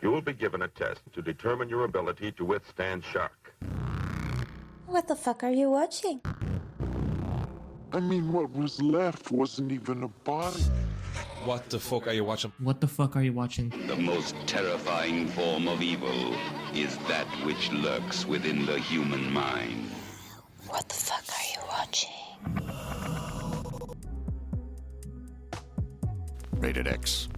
You will be given a test to determine your ability to withstand shock. What the fuck are you watching? I mean, what was left wasn't even a body. What the fuck are you watching? What the fuck are you watching? The most terrifying form of evil is that which lurks within the human mind. What the fuck are you watching? Rated X.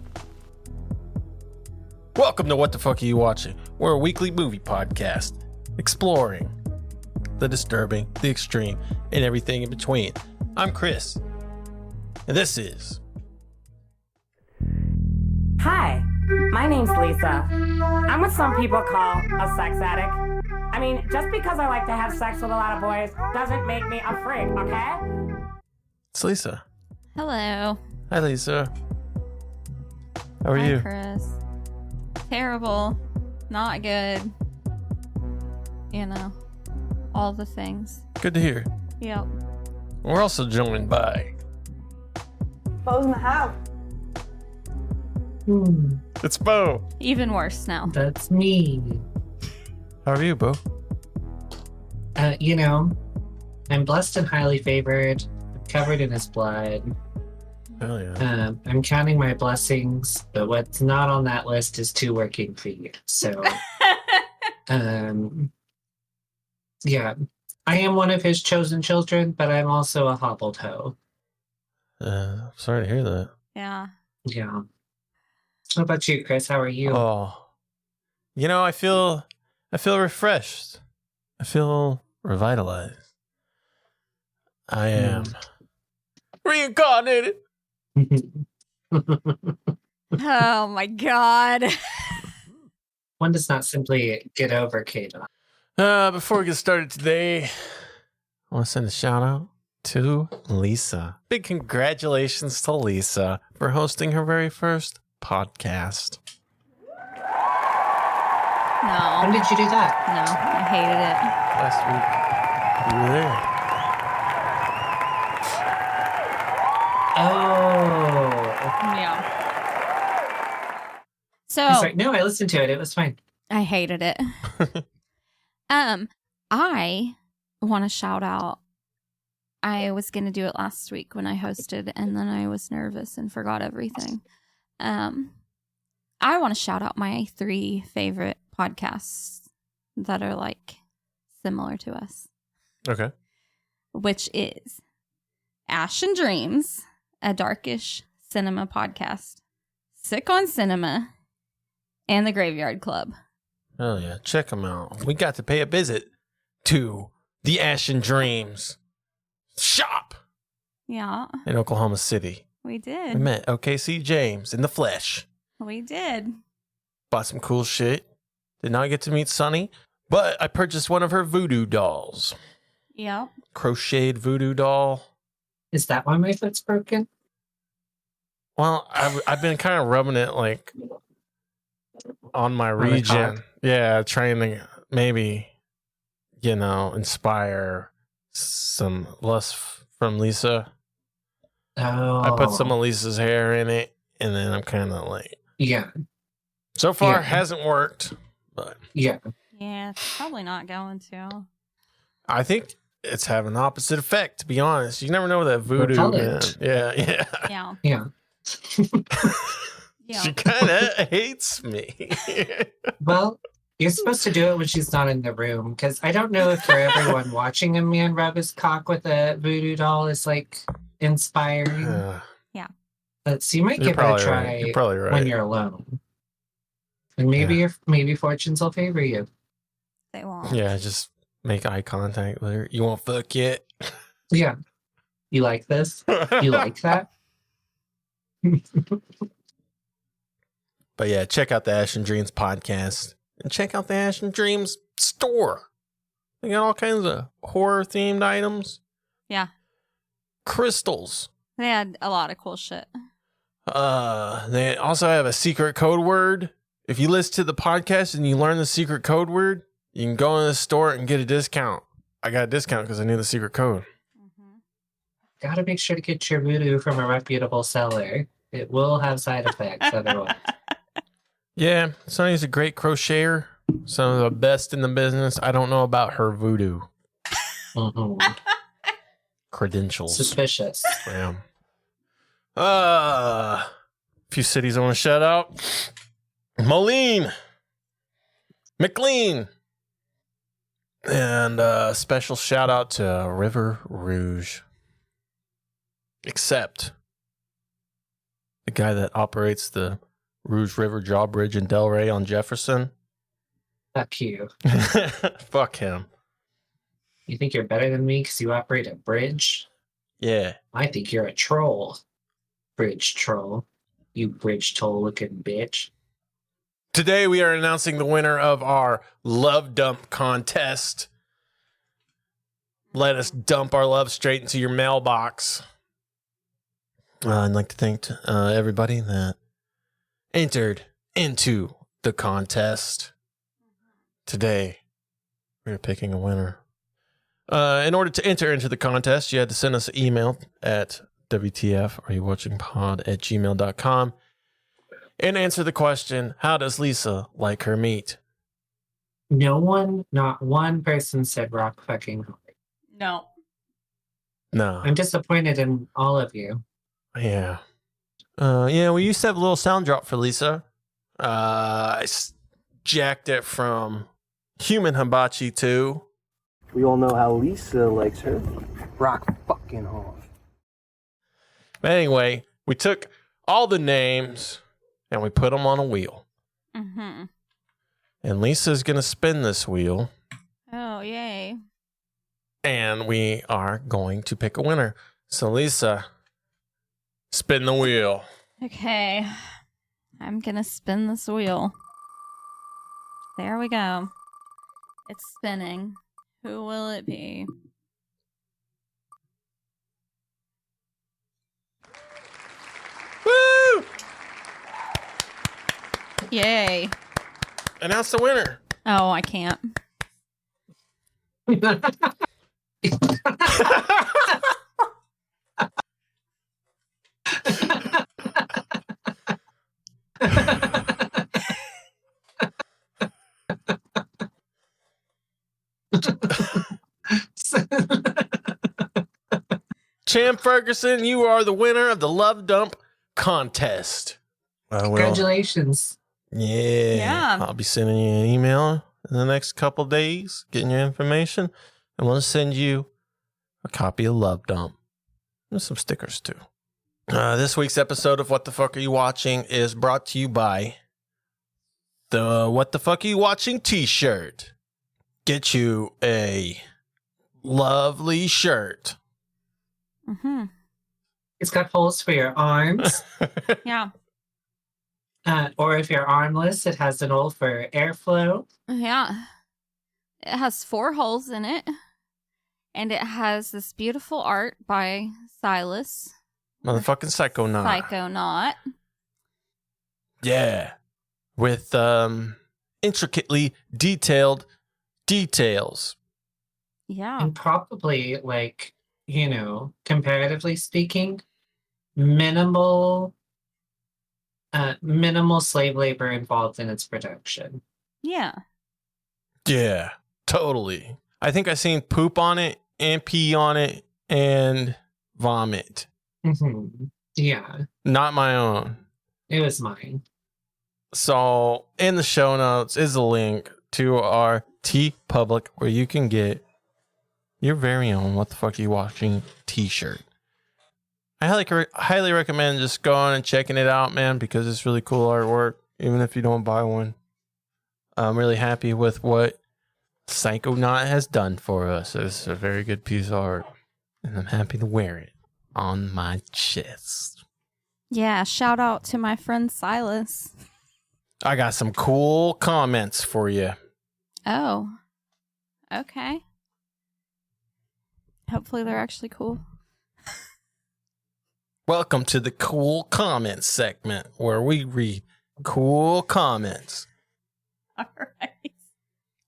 Welcome to What the Fuck Are You Watching? We're a weekly movie podcast exploring the disturbing, the extreme, and everything in between. I'm Chris, and this is... Hi, my name's Lisa. I'm what some people call a sex addict. I mean, just because I like to have sex with a lot of boys doesn't make me a freak, okay? It's Lisa. Hello. Hi, Lisa. How are Hi, you? Chris. Terrible. Not good. You know, all the things. Good to hear. Yep. We're also joined by... Bo's in the house. It's Bo. Even worse now. That's me. How are you, Bo? I'm blessed and highly favored, covered in his blood. Hell yeah. I'm counting my blessings, but what's not on that list is 2 working feet. So, yeah, I am one of his chosen children, but I'm also a hobbled hoe. Sorry to hear that. Yeah. Yeah. What about you, Chris? How are you? Oh, I feel refreshed. I feel revitalized. I am reincarnated. Oh my god. One does not simply get over Kata. Before we get started today, I want to send a shout out to Lisa. Big congratulations to Lisa for hosting her very first podcast. No. When did you do that? No, I hated it. Last week, you were there. Oh. Yeah. So He's like, no, I listened to it. It was fine. I hated it. I want to shout out. I was going to do it last week when I hosted, and then I was nervous and forgot everything. I want to shout out my 3 favorite podcasts that are like similar to us. Okay. Which is Ash and Dreams, a darkish cinema podcast, Sick on Cinema, and The Graveyard Club. Oh yeah, check them out. We got to pay a visit to the Ash and Dreams shop Yeah, in Oklahoma City. we We did. met OKC James in the flesh. We did. Bought some cool shit. Did not get to meet Sunny, but I purchased one of her voodoo dolls. Yep. Crocheted voodoo doll. Is that why my foot's broken? Well, I've been kind of rubbing it like on my the region. cock? Yeah, trying to maybe, inspire some lust from Lisa. Oh. I put some of Lisa's hair in it, and then I'm kind of like... Yeah. So far, Yeah. hasn't worked, but Yeah. Yeah, it's probably not going to. I think it's having the opposite effect, to be honest. You never know with that voodoo, man. Repellent. Yeah, yeah. Yeah. Yeah. Yeah. She kind of hates me. Well, you're supposed to do it when she's not in the room, because I don't know if for everyone watching a man rub his cock with a voodoo doll is like inspiring. So you might You're give it a probably try right. You're probably right. when you're alone. And maybe fortunes will favor you. They won't. Yeah, just make eye contact with her. You won't fuck yet? Yeah. You like this? You like that? But yeah, check out the Ash and Dreams podcast. And check out the Ash and Dreams store. They got all kinds of horror-themed items. Yeah. Crystals. They had a lot of cool shit. They also have a secret code word. If you listen to the podcast and you learn the secret code word, you can go in the store and get a discount. I got a discount because I knew the secret code. Gotta make sure to get your voodoo from a reputable seller. It will have side effects otherwise. Yeah, Sonny's a great crocheter. Some of the best in the business. I don't know about her voodoo credentials. Suspicious. Yeah. A few cities I want to shout out. Moline. McLean. And a special shout out to River Rouge. Except the guy that operates the Rouge River drawbridge in Delray on Jefferson. Fuck you. Fuck him. You think you're better than me because you operate a bridge? Yeah. I think you're a troll. Bridge troll. You bridge toll looking bitch. Today we are announcing the winner of our love dump contest. Let us dump our love straight into your mailbox. I'd like to thank everybody that entered into the contest. Today, we're picking a winner. In order to enter into the contest, you had to send us an email at WTFareyoutwatchingpod@gmail.com and answer the question, how does Lisa like her meat? No one, not one person said rock fucking hard. No. No. I'm disappointed in all of you. Yeah. We used to have a little sound drop for Lisa. I jacked it from Human Hibachi to... We all know how Lisa likes her. Rock fucking hard. But anyway, we took all the names and we put them on a wheel. Mm-hmm. And Lisa's going to spin this wheel. Oh, yay. And we are going to pick a winner. So Lisa, spin the wheel. Okay. I'm going to spin this wheel. There we go. It's spinning. Who will it be? Woo! Yay. Announce the winner. Oh, I can't. Champ Ferguson, you are the winner of the Love Dump contest. Congratulations. Yeah. I'll be sending you an email in the next couple days, getting your information, and we'll send you a copy of Love Dump and some stickers too. This week's episode of What the Fuck Are You Watching is brought to you by the What the Fuck Are You Watching t-shirt. Get you a lovely shirt. Mm-hmm. It's got holes for your arms. Yeah. Or if you're armless, it has an hole for airflow. Yeah. It has 4 holes in it. And it has this beautiful art by Silas. Motherfucking Psychonaut. Psychonaut. Yeah. With intricately detailed details. Yeah. And probably, like, you know, comparatively speaking, minimal slave labor involved in its production. Yeah. Yeah, totally. I think I seen poop on it and pee on it and vomit. Mm-hmm. Yeah. Not my own. It was mine. So in the show notes is a link to our TeePublic where you can get your very own What the Fuck Are You Watching t-shirt. I highly recommend just going and checking it out, man, because it's really cool artwork, even if you don't buy one. I'm really happy with what Psychonaut has done for us. It's a very good piece of art, and I'm happy to wear it on my chest. Yeah, shout out to my friend Silas. I got some cool comments for you. Oh, okay. Hopefully they're actually cool. Welcome to the cool comments segment where we read cool comments. All right.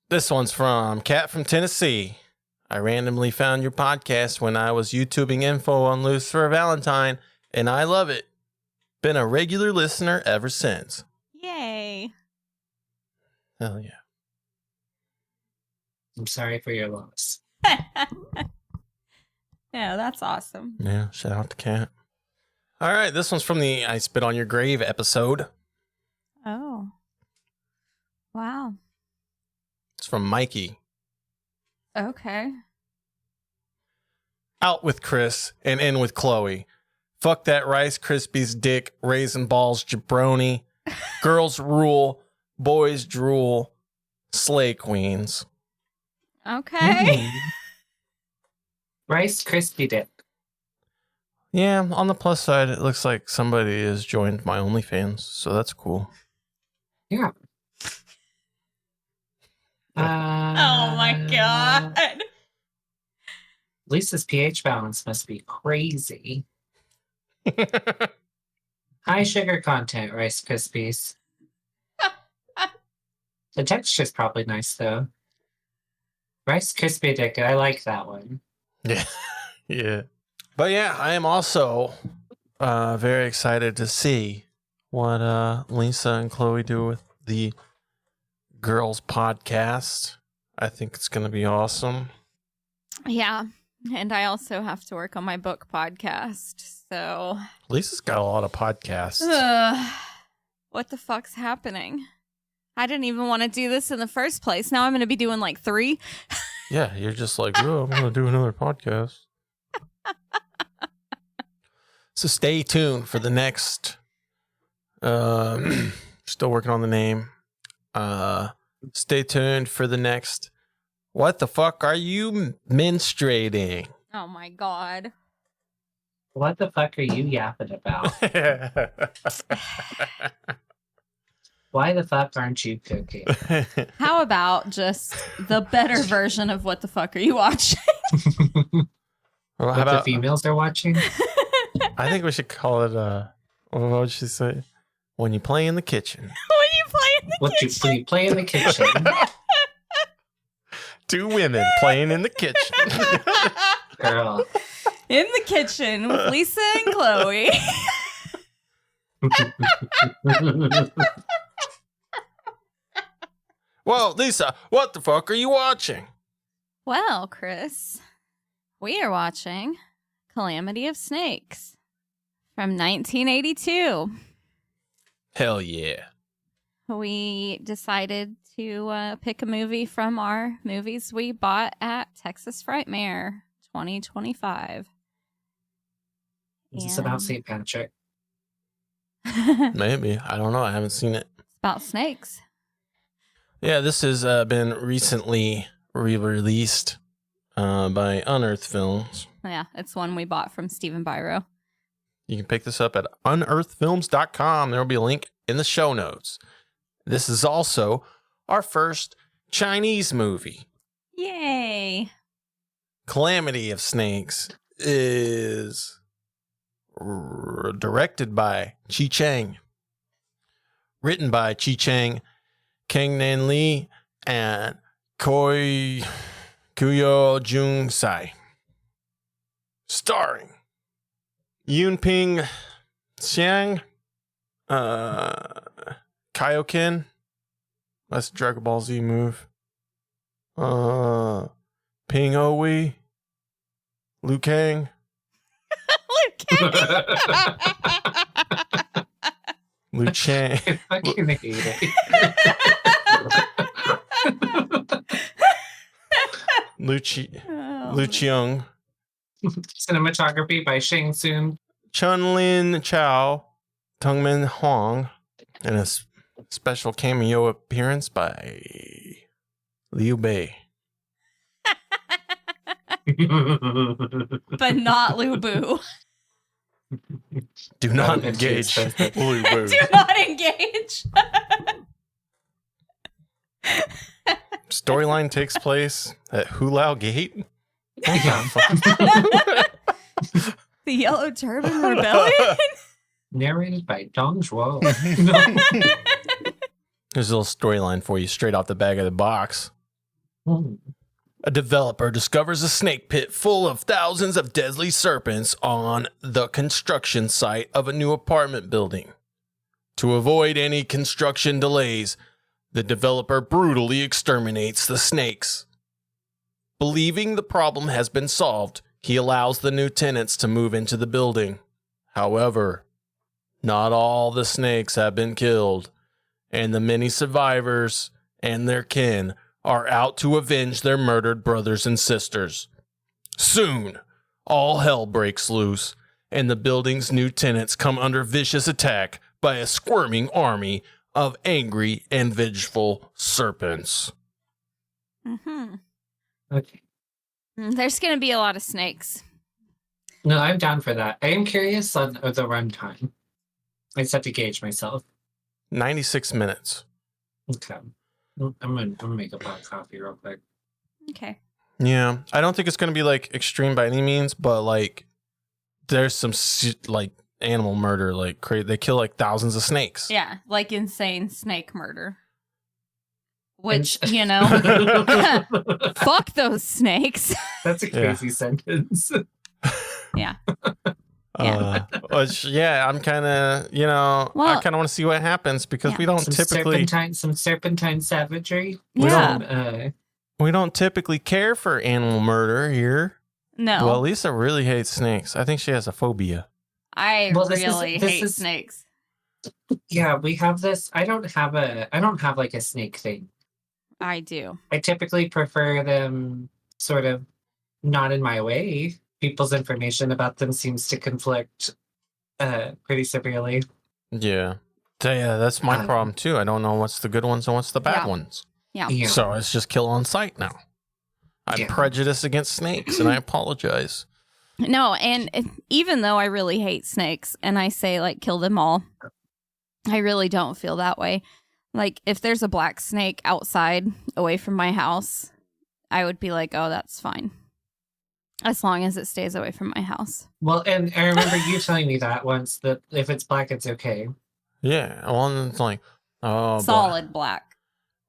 This one's from Kat from Tennessee. I randomly found your podcast when I was YouTubing info on Lucifer Valentine, and I love it. Been a regular listener ever since. Yay. Hell yeah. I'm sorry for your loss. Yeah, that's awesome. Yeah, shout out to Kat. All right, this one's from the I Spit on Your Grave episode. Oh. Wow. It's from Mikey. Okay. Out with Chris and in with Chloe. Fuck that Rice Krispies dick, raisin balls, jabroni. Girls rule, boys drool, slay queens. Okay. Rice Krispie dip. Yeah, on the plus side, it looks like somebody has joined my OnlyFans, so that's cool. Yeah. Oh my god. Lisa's pH balance must be crazy. High sugar content, Rice Krispies. The texture's probably nice, though. Rice Krispie dick, I like that one. Yeah. Yeah. But yeah, I am also very excited to see what Lisa and Chloe do with the Girls podcast. I think it's going to be awesome. Yeah. And I also have to work on my book podcast. So. Lisa's got a lot of podcasts. What the fuck's happening? I didn't even want to do this in the first place. Now I'm going to be doing like 3. Yeah, you're just like, oh, I'm going to do another podcast. So stay tuned for the next. Still working on the name. Stay tuned for the next. What the fuck are you menstruating? Oh my god. What the fuck are you yapping about? Why the fuck aren't you cooking? How about just the better version of what the fuck are you watching? Well, What how the about, females are watching? I think we should call it what would she say? When you play in the kitchen. When you play in the What kitchen. you play in the kitchen? 2 women playing in the kitchen. Girl. In the kitchen with Lisa and Chloe. Well, Lisa, what the fuck are you watching? Well, Chris, we are watching Calamity of Snakes from 1982. Hell yeah. We decided to pick a movie from our movies we bought at Texas Frightmare 2025. Is this about St. Patrick? Maybe. I don't know. I haven't seen it. It's about snakes. Yeah, this has been recently re-released by Unearthed Films. Yeah, it's one we bought from Stephen Byro. You can pick this up at unearthedfilms.com. There will be a link in the show notes. This is also our first Chinese movie. Yay! Calamity of Snakes is directed by Chi Chang, written by Chi Chang, Kang Nan Lee, and Kuyo Jung Sai. Starring Yunping Xiang, Kaioken, that's a Dragon Ball Z move. Ping Owi, Liu Kang, Liu Chang, I fucking hate it. Liu Chiung, Cinematography by Shang Tsung. Chun Lin Chao, Tungmin Huang, and a special cameo appearance by Liu Bei. But not Lu Bu. Do not engage Liu Bei. Do not engage. Storyline takes place at Hulao Gate. The Yellow Turban Rebellion? Narrated by Dong Zhuo. There's a little storyline for you straight off the bag of the box. Hmm. A developer discovers a snake pit full of thousands of deadly serpents on the construction site of a new apartment building. To avoid any construction delays, The developer brutally exterminates the snakes. Believing the problem has been solved, he allows the new tenants to move into the building. However, not all the snakes have been killed, and the many survivors and their kin are out to avenge their murdered brothers and sisters. Soon, all hell breaks loose, and the building's new tenants come under vicious attack by a squirming army of angry and vengeful serpents. Mm-hmm. Okay. There's going to be a lot of snakes. No, I'm down for that. I am curious on the runtime. I just have to gauge myself. 96 minutes. Okay. I'm gonna make a pot of coffee real quick. Okay. Yeah, I don't think it's going to be like extreme by any means, but like there's some like animal murder, like crazy. They kill like thousands of snakes. Yeah, like insane snake murder. Which, you know, fuck those snakes. That's a crazy sentence. Yeah. Which, yeah, I'm kind of, you know, I kind of want to see what happens because we don't typically some serpentine savagery. We don't typically care for animal murder here. No. Well, Lisa really hates snakes. I think she has a phobia. I really hate snakes. Yeah, we have this. I don't have like a snake thing. I do. I typically prefer them sort of not in my way. People's information about them seems to conflict pretty severely. Yeah. Yeah, that's my problem too. I don't know what's the good ones and what's the bad ones. Yeah. So it's just kill on sight now. I'm prejudiced against snakes and I apologize. No, and even though I really hate snakes and I say like kill them all, I really don't feel that way. Like if there's a black snake outside away from my house, I would be like, oh, that's fine. As long as it stays away from my house. Well, and I remember you telling me that once, that if it's black, it's okay. Yeah. Well, it's like, oh, solid black.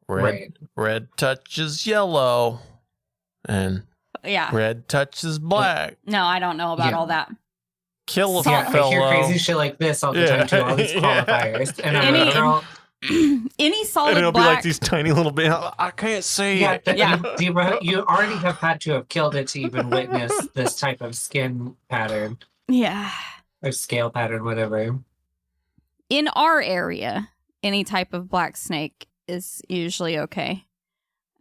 Red touches yellow. And red touches black. No, I don't know about all that. Kill a fellow. I hear crazy shit like this all the time too, all these qualifiers. And I'm like, girl, any solid and it'll black. be like these tiny little bits. I can't say it. You already have had to have killed it to even witness this type of skin pattern. Yeah. Or scale pattern, whatever. In our area, any type of black snake is usually okay.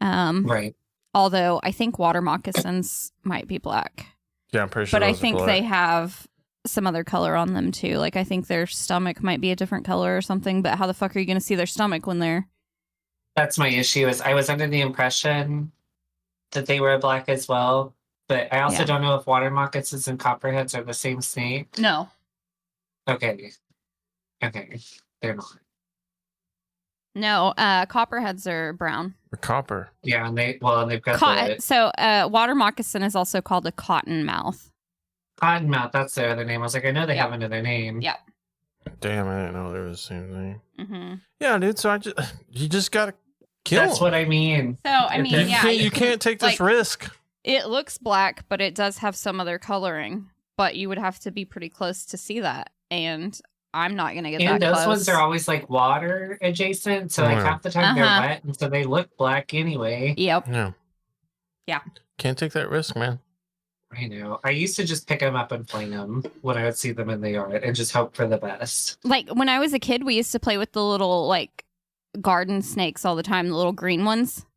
Right. Although I think water moccasins might be black. Yeah, I'm pretty sure. But I think they have some other color on them too. Like I think their stomach might be a different color or something. But how the fuck are you going to see their stomach when they're? That's my issue. Is I was under the impression that they were black as well, but I also don't know if water moccasins and copperheads are the same snake. No. Okay, they're not. No, copperheads are brown. Copper. Yeah, and they've got So water moccasin is also called a cottonmouth. Cottonmouth, that's their other name. I was like, I know they have another name. Yeah. Damn, I didn't know they were the same thing. Mm-hmm. Yeah, dude. So you just gotta kill. That's what I mean. So I mean, you can't take this risk. It looks black, but it does have some other coloring. But you would have to be pretty close to see that, and I'm not gonna get that close. And those ones are always like water adjacent, so like half the time they're wet, and so they look black anyway. Yep. Yeah. Can't take that risk, man. I know. I used to just pick them up and flame them when I would see them in the yard and just hope for the best. Like when I was a kid, we used to play with the little like garden snakes all the time, the little green ones.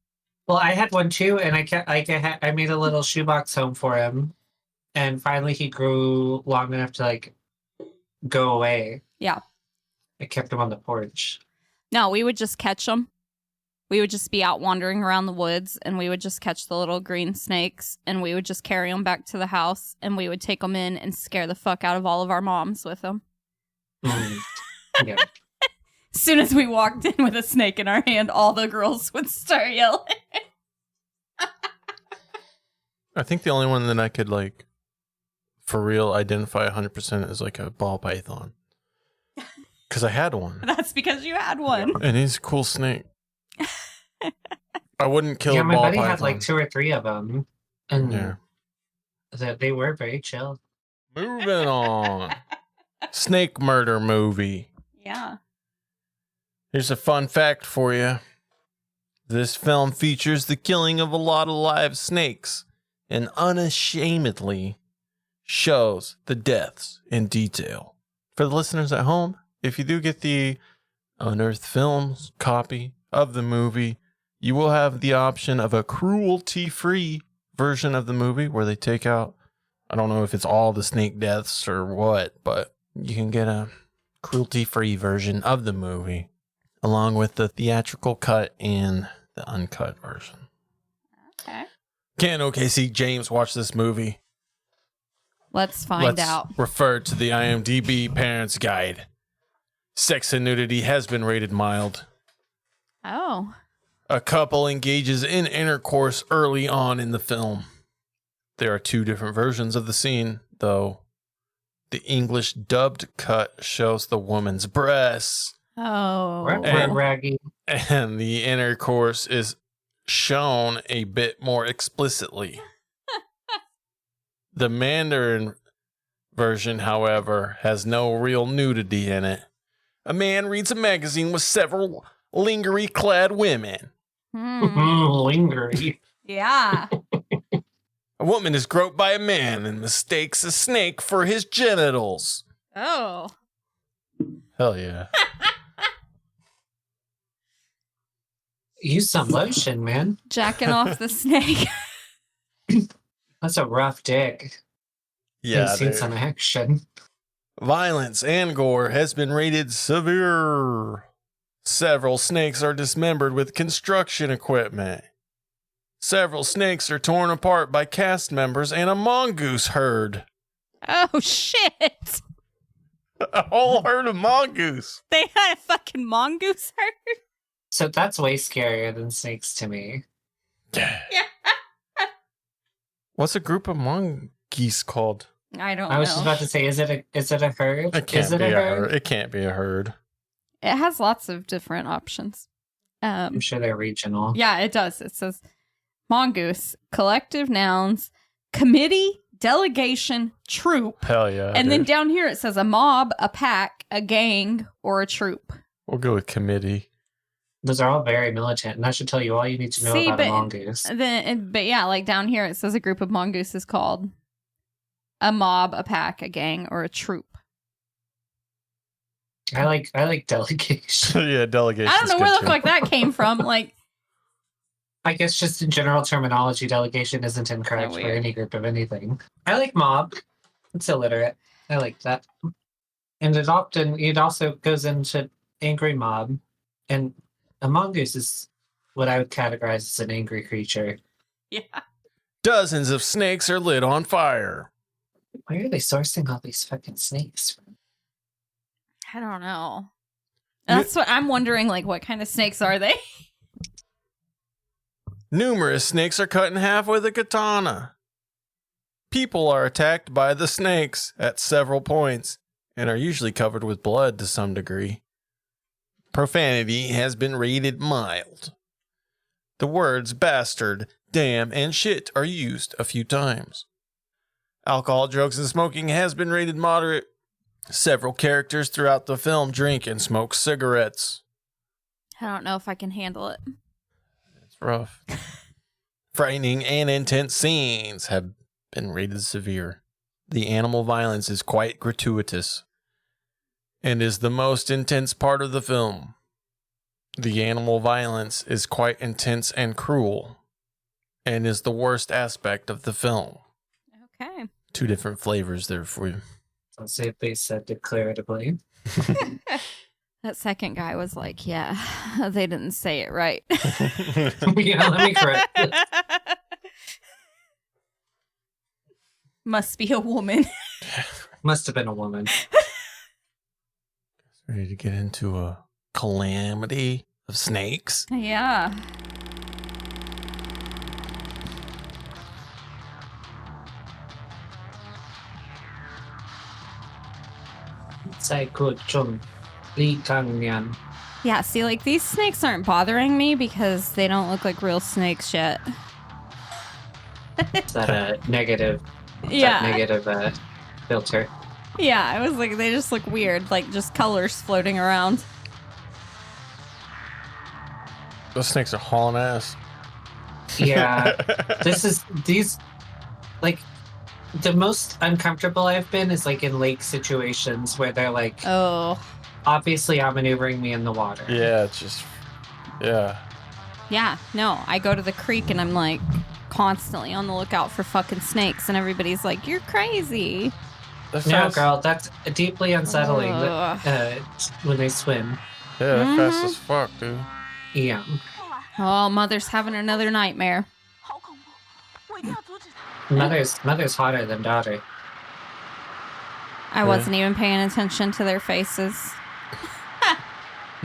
Well, I had one too, and I made a little shoebox home for him, and finally he grew long enough to like go away. Yeah. I kept him on the porch. No, we would just catch them. We would just be out wandering around the woods, and we would just catch the little green snakes, and we would just carry them back to the house, and we would take them in and scare the fuck out of all of our moms with them. Yeah. As soon as we walked in with a snake in our hand, all the girls would start yelling. I think the only one that I could like for real identify 100% is like a ball python. Because I had one. That's because you had one. And he's a cool snake. I wouldn't kill a ball python. Yeah, my buddy had like 2 or 3 of them. And they were very chill. Moving on. Snake murder movie. Yeah. Here's a fun fact for you. This film features the killing of a lot of live snakes and unashamedly shows the deaths in detail. For the listeners at home, if you do get the Unearthed Films copy of the movie, you will have the option of a cruelty-free version of the movie where they take out, I don't know if it's all the snake deaths or what, but you can get a cruelty-free version of the movie along with the theatrical cut and the uncut version. Okay. Can OKC James watch this movie? Let's find out. Refer to the IMDb Parents Guide. Sex and nudity has been rated mild. Oh. A couple engages in intercourse early on in the film. There are 2 different versions of the scene, though. The English dubbed cut shows the woman's breasts. Oh. Raggy. And the intercourse is shown a bit more explicitly. The Mandarin version, however, has no real nudity in it. A man reads a magazine with several lingerie-clad women. Lingerie. Yeah. A woman is groped by a man and mistakes a snake for his genitals. Oh. Hell yeah. Use some lotion, man. Jacking off the snake. That's a rough dick. Yeah. I've seen some action. Violence and gore has been rated severe. Several snakes are dismembered with construction equipment. Several snakes are torn apart by cast members and a mongoose herd. Oh, shit. A whole herd of mongoose. They had a fucking mongoose herd? So that's way scarier than snakes to me. Yeah. What's a group of mongoose called? I don't know. I was just about to say, is it a herd? It can't be a herd. It can't be a herd. It has lots of different options. I'm sure they're regional. Yeah, it does. It says mongoose, collective nouns, committee, delegation, troop. Hell yeah. And then down here it says a mob, a pack, a gang, or a troop. We'll go with committee. Those are all very militant, and that should tell you all you need to know about a mongoose. But yeah, like down here it says a group of mongooses called a mob, a pack, a gang, or a troop. I like delegation. Yeah, delegation. I don't know where the fuck that came from. Like, I guess just in general terminology, delegation isn't incorrect for any group of anything. I like mob. It's illiterate. I like that. And it also goes into angry mob. And a mongoose is what I would categorize as an angry creature. Yeah. Dozens of snakes are lit on fire. Where are they sourcing all these fucking snakes from? I don't know. That's what I'm wondering, like, what kind of snakes are they? Numerous snakes are cut in half with a katana. People are attacked by the snakes at several points and are usually covered with blood to some degree. Profanity has been rated mild. The words bastard, damn, and shit are used a few times. Alcohol, drugs, and smoking has been rated moderate. Several characters throughout the film drink and smoke cigarettes. I don't know if I can handle it. It's rough. Frightening and intense scenes have been rated severe. The animal violence is quite gratuitous and is the most intense part of the film. The animal violence is quite intense and cruel and is the worst aspect of the film. Okay. 2 different flavors there for you. I'll say if they said declaratively. That second guy was like, yeah, they didn't say it right. Yeah, let me correct it. Must be a woman. Must have been a woman. Ready to get into a calamity of snakes? Yeah. Yeah, see, like, these snakes aren't bothering me because they don't look like real snakes yet. Is that negative? Yeah. Negative filter. Yeah, I was like, they just look weird, like just colors floating around. Those snakes are hauling ass. Yeah. Like, the most uncomfortable I've been is like in lake situations where they're like, Oh. obviously outmaneuvering me in the water. Yeah, it's just, yeah. Yeah, no, I go to the creek and I'm like constantly on the lookout for fucking snakes, and everybody's like, "You're crazy." No, girl, that's deeply unsettling Ugh. when they swim. Yeah, they're fast as fuck, dude. Yeah. Oh, mother's having another nightmare. Mother's hotter than daughter. I wasn't even paying attention to their faces.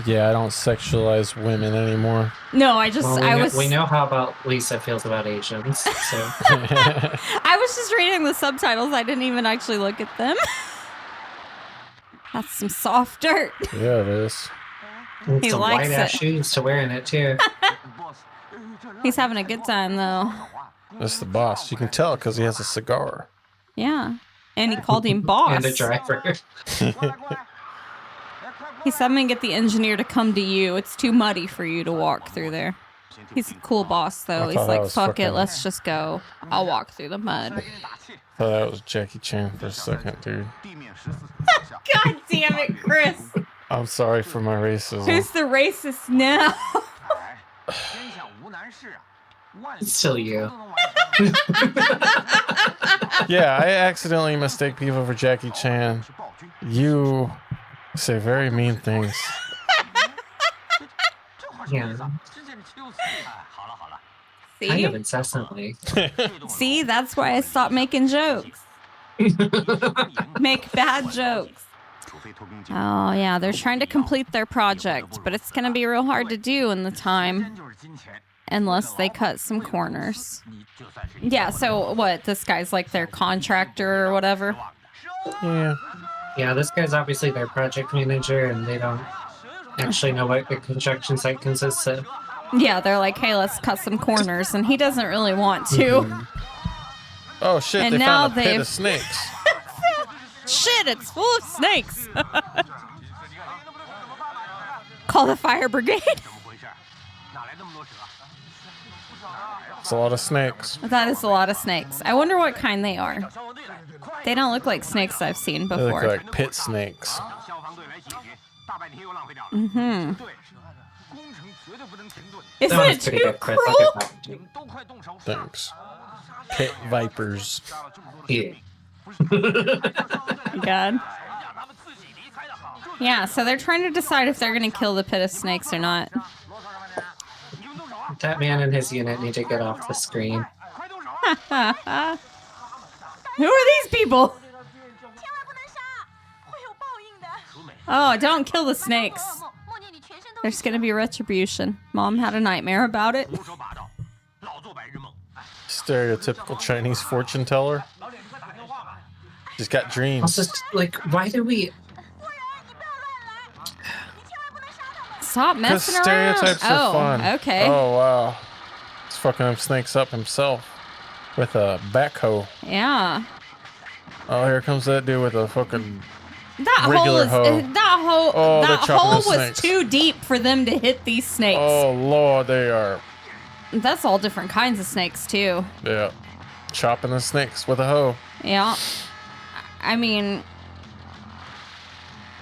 Yeah, I don't sexualize women anymore. No, I was. We know how about Lisa feels about Asians. So I was just reading the subtitles. I didn't even actually look at them. That's some soft dirt. Yeah, it is. and He some likes white ass it. shoes to wear in it too. He's having a good time though. That's the boss. You can tell because he has a cigar. Yeah, and he called him boss. And a driver. He said, "I'm gonna get the engineer to come to you. It's too muddy for you to walk through there." He's a cool boss, though. He's like, "Fuck it, let's just go. I'll walk through the mud." I thought that was Jackie Chan for a second, dude. God damn it, Chris. I'm sorry for my racism. Who's the racist now? It's still you. Yeah, I accidentally mistake people for Jackie Chan. You say very mean things. Yeah. See? Kind of incessantly. See, that's why I stopped making jokes. Make bad jokes. Oh, yeah, they're trying to complete their project, but it's going to be real hard to do in the time. Unless they cut some corners. Yeah, so what? This guy's like their contractor or whatever? Yeah. Yeah, this guy's obviously their project manager, and they don't actually know what the construction site consists of. Yeah, they're like, hey, let's cut some corners, and he doesn't really want to. Mm-hmm. Oh, shit, And they now found a pit of snakes. Shit, it's full of snakes. Call the fire brigade. It's a lot of snakes. That is a lot of snakes. I wonder what kind they are. They don't look like snakes I've seen They before. look like pit snakes. Mm-hmm. That Isn't was it pretty too good, Chris. cruel? I'll give that to you. Thanks. Pit vipers. Yeah. God. Yeah, so they're trying to decide if they're going to kill the pit of snakes or not. That man and his unit need to get off the screen. Who are these people? Oh, don't kill the snakes. There's going to be retribution. Mom had a nightmare about it. Stereotypical Chinese fortune teller. She's got dreams. Also, like, why do we... Stop Because messing around. stereotypes are fun. Okay. Oh, wow. He's fucking them snakes up himself with a backhoe. Yeah. Oh, here comes that dude with a fucking That regular hole hoe. is that Oh, they're chopping hole the was snakes. too deep for them to hit these snakes. Oh, Lord, they are, That's all different kinds of snakes too. yeah, chopping the snakes with a hoe. Yeah. I mean,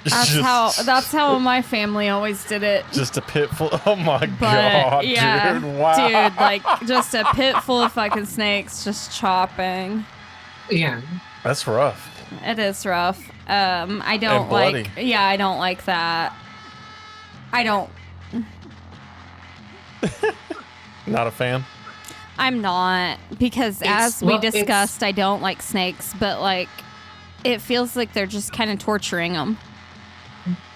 Just- that's how my family always did it. Just a pit full. Oh, my But God, yeah, dude. Wow. dude, like just a pit full of fucking snakes just chopping. Yeah. That's rough. It is rough. I don't And bloody. like. Yeah, I don't like that. I don't. Not a fan. I'm not, because as we discussed, I don't like snakes, but like, it feels like they're just kind of torturing them.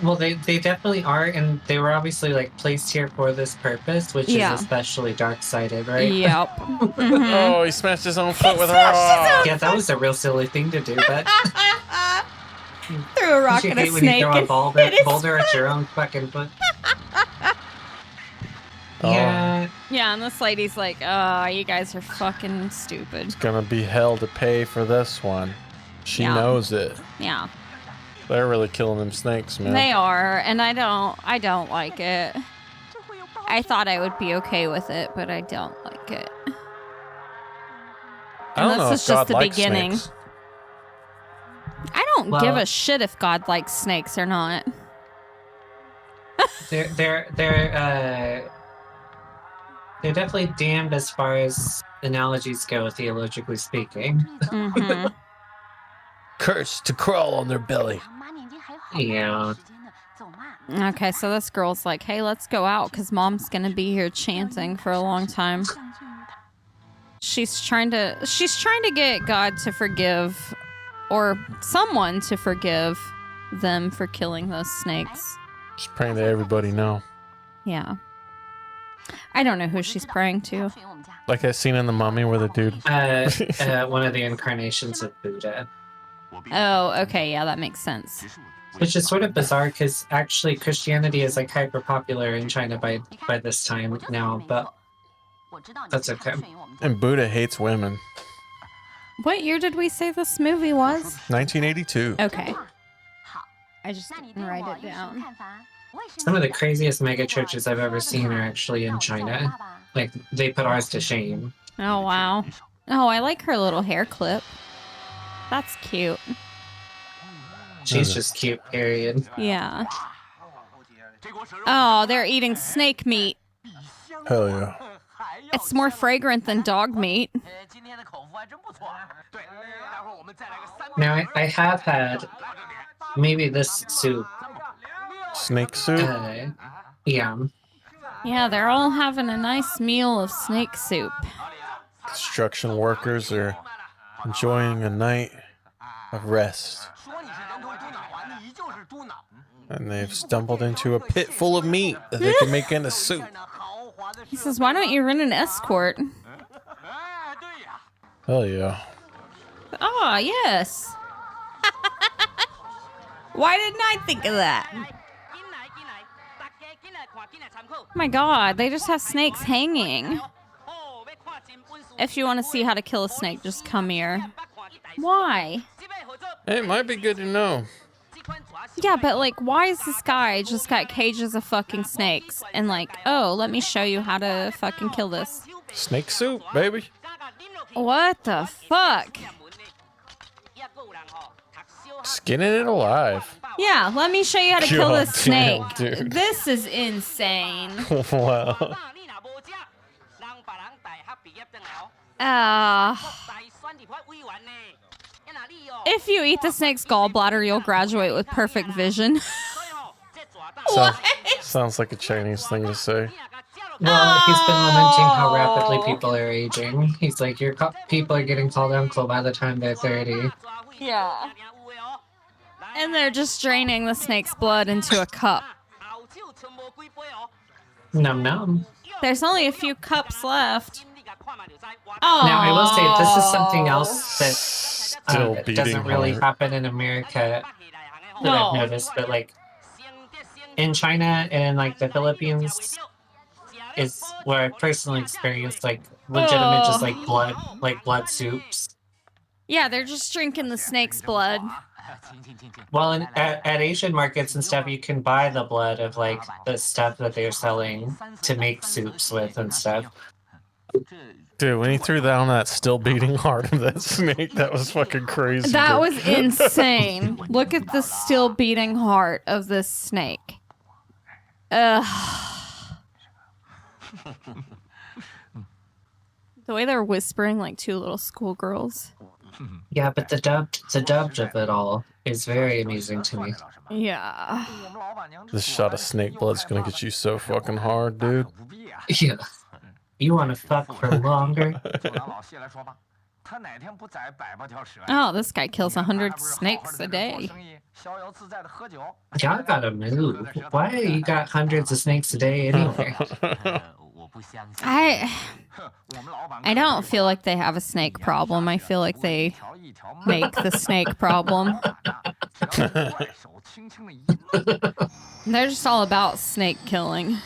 Well, they definitely are, and they were obviously like placed here for this purpose, which Yeah. is especially dark-sided, right? Yep. Oh, he smashed his own foot with a rock. Yeah, that was a real silly thing to do, but Threw a rock you at a hate when snake. you throw a and boulder, hit his boulder at your own fucking foot. Oh. Yeah. Yeah, and this lady's like, oh, you guys are fucking stupid. It's gonna be hell to pay for this one. She Yeah. knows it. Yeah, They're really killing them snakes, man. they are, and I don't like it. I thought I would be okay with it, but I don't like it. I don't know this is if God just the likes beginning. snakes. I don't give a shit if God likes snakes or not. They're definitely damned as far as analogies go, theologically speaking. Mm-hmm. Cursed to crawl on their belly. Yeah. Okay, so this girl's like, hey, let's go out because mom's gonna be here chanting for a long time. She's trying to get God to forgive, or someone to forgive them for killing those snakes. Just praying that everybody know. Yeah. I don't know who she's praying to. Like that scene in The Mummy where the dude... One of the incarnations of Buddha. Oh, okay, yeah, that makes sense. Which is sort of bizarre because actually Christianity is like hyper popular in China by this time now, but that's okay. And Buddha hates women. What year did we say this movie was? 1982. Okay. I just didn't write it down. Some of the craziest mega churches I've ever seen are actually in China. Like, they put ours to shame. Oh, wow. Oh, I like her little hair clip. That's cute. She's just cute, period. Yeah. Oh, they're eating snake meat. Hell yeah. It's more fragrant than dog meat. Now, I have had maybe this soup. Snake soup? Yeah. Yeah, they're all having a nice meal of snake soup. Construction workers are enjoying a night of rest. And they've stumbled into a pit full of meat that they can make into soup. He says, why don't you rent an escort? Hell yeah. Ah, yes. Why didn't I think of that? Oh my god, they just have snakes hanging. If you want to see how to kill a snake, just come here. Why? It might be good to know. Yeah, but like, why is this guy just got cages of fucking snakes? And like, oh, let me show you how to fucking kill this. Snake soup, baby. What the fuck? Skinning it alive. Yeah, let me show you how to kill God this snake. damn, dude. This is insane. Wow. If you eat the snake's gallbladder, you'll graduate with perfect vision. Sounds like a Chinese thing to say. Well, he's been lamenting how rapidly people are aging. He's like, people are getting called uncle by the time they're 30. Yeah. And they're just draining the snake's blood into a cup. Num num. There's only a few cups left. Now, I will say, this is something else that Still doesn't really hard. happen in America that I've noticed, but like in China and like the Philippines is where I personally experienced like legitimate just like blood soups. Yeah, they're just drinking the snake's blood. Well, at Asian markets and stuff, you can buy the blood of like the stuff that they're selling to make soups with and stuff. Dude, when he threw down that still beating heart of that snake, that was fucking crazy. That dude. was insane. Look at the still beating heart of this snake. Ugh. The way they're whispering like two little schoolgirls. Yeah, but the dubbed of it all is very amusing to me. Yeah. This shot of snake blood's gonna get you so fucking hard, dude. Yeah. You want to fuck for longer? Oh, this guy kills 100 snakes a day. Y'all gotta move. Why you got hundreds of snakes a day anyway? I don't feel like they have a snake problem. I feel like they make the snake problem. They're just all about snake killing.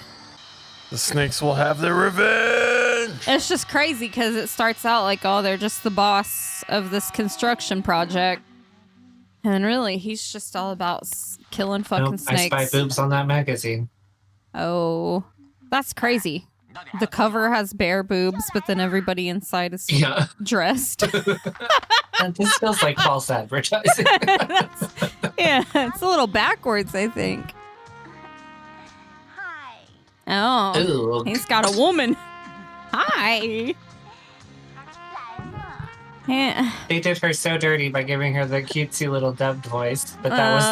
The snakes will have their revenge. It's just crazy because it starts out like, oh, they're just the boss of this construction project. And really, he's just all about killing fucking snakes. I spy boobs on that magazine. Oh. That's crazy. The cover has bare boobs, but then everybody inside is dressed. This feels like false advertising. Yeah, it's a little backwards, I think. Oh, Ooh. he's got a woman. Hi. Yeah. They did her so dirty by giving her the cutesy little dubbed voice, but that was.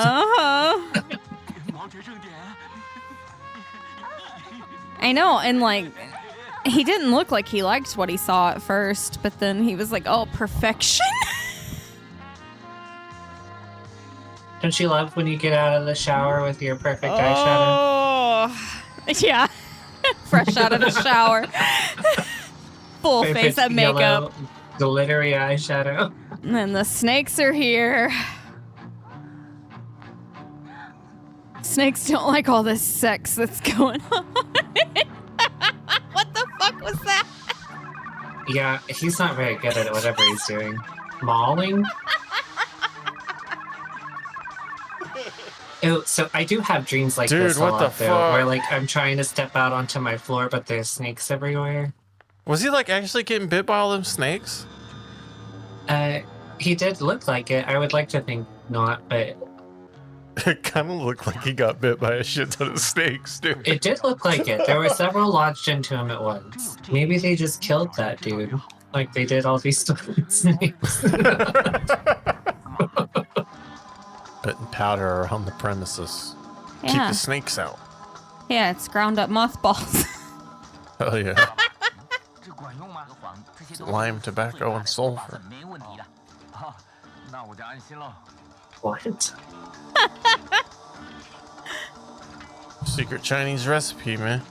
I know, and like, he didn't look like he liked what he saw at first, but then he was like, "Oh, perfection." Don't you love when you get out of the shower with your perfect eyeshadow? Oh, yeah, fresh out of the shower, full face of makeup. Yellow, glittery eyeshadow. And the snakes are here. Snakes don't like all this sex that's going on. What the fuck was that? Yeah, he's not very good at whatever he's doing. Mauling? Oh, so I do have dreams like this a what lot, the though, fuck? where like I'm trying to step out onto my floor, but there's snakes everywhere. Was he like actually getting bit by all them snakes? He did look like it. I would like to think not, but It kind of looked like he got bit by a shit ton of snakes, dude. it did look like it. There were several lodged into him at once. Maybe they just killed that dude, like they did all these stupid snakes. Putting powder around the premises. Keep Yeah. the snakes out. Yeah, it's ground up mothballs. Oh yeah. Lime, tobacco, and sulfur. What? Secret Chinese recipe, man.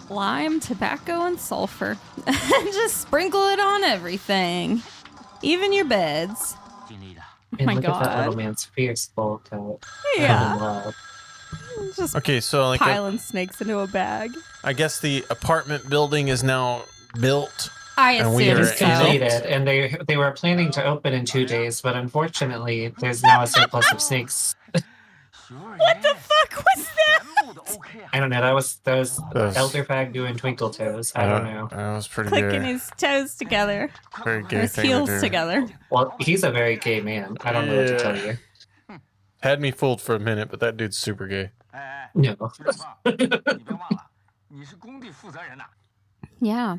Lime, tobacco, and sulfur. Just sprinkle it on everything, even your beds. And my look at that God. little man's fierce bowl cut. Yeah. Wow. Just Okay, so like piling snakes into a bag. I guess the apartment building is now built. I And we assume are It is so. completed, and they were planning to open in 2 days, but unfortunately, there's now a surplus of snakes. What the fuck was that? I don't know. That was That's- Elderfag doing Twinkle Toes. I don't know. That was pretty Clicking gay. his toes together, Very gay his thing to heels do. together. Well, he's a very gay man. I don't know what to tell you. Had me fooled for a minute, but that dude's super gay. No. Yeah.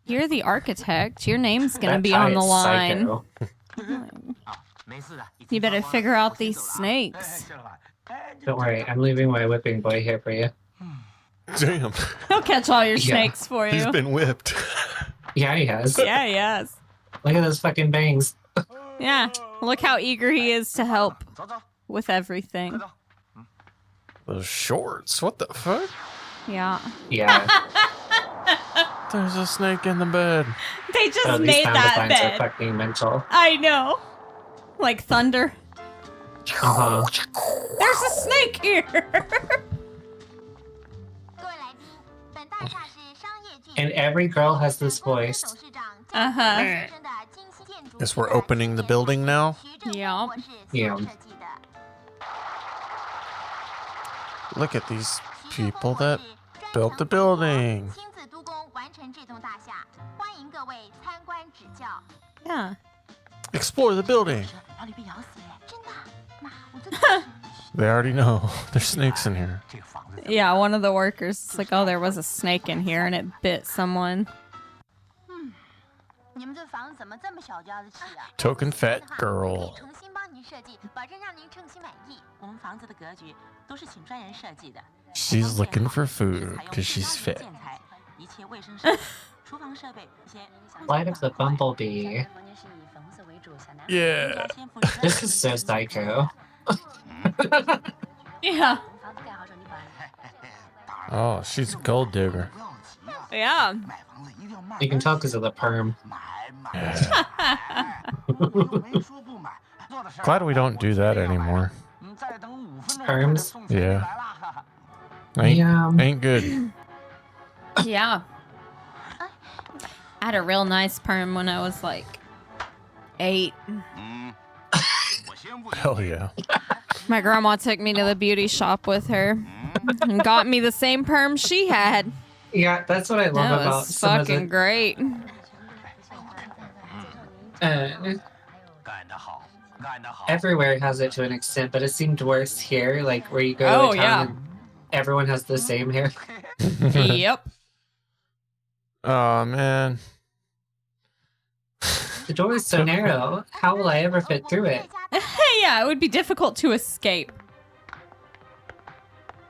You're the architect. Your name's gonna That be guy on the is line. psycho. You better figure out these snakes. Don't worry, I'm leaving my whipping boy here for you. Damn. He'll catch all your Yeah. snakes for you. He's been whipped. Yeah, he has. Yeah, he has. Look at those fucking bangs. Yeah. Look how eager he is to help with everything. Those shorts. What the fuck? Yeah. Yeah. There's a snake in the bed. They just Oh, these made sound that designs are bed. fucking mental. I know. Like thunder. Uh-huh. There's a snake here. And every girl has this voice. Uh-huh. Guess we're opening the building now. Yeah. Yeah. Look at these people that built the building. Yeah. Explore the building. They already know. There's snakes in here. Yeah, one of the workers is like, oh, there was a snake in here and it bit someone. Token fat girl. She's looking for food because she's fat. Flight of the Bumblebee. Yeah. This is so psycho. Yeah. Oh, she's a gold digger. Yeah. You can tell because of the perm. Glad we don't do that anymore. Perms? Yeah. Ain't, Yeah. ain't good. Yeah. I had a real nice perm when I was like 8. Hell yeah. My grandma took me to the beauty shop with her. And got me the same perm she had. Yeah, that's what I love That about was some fucking of the. great. Everywhere has it to an extent, but it seemed worse here. Like where you go Oh, to a town and everyone has the same hair. Yep. Oh man. The door is so narrow. How will I ever fit through it? Yeah, it would be difficult to escape.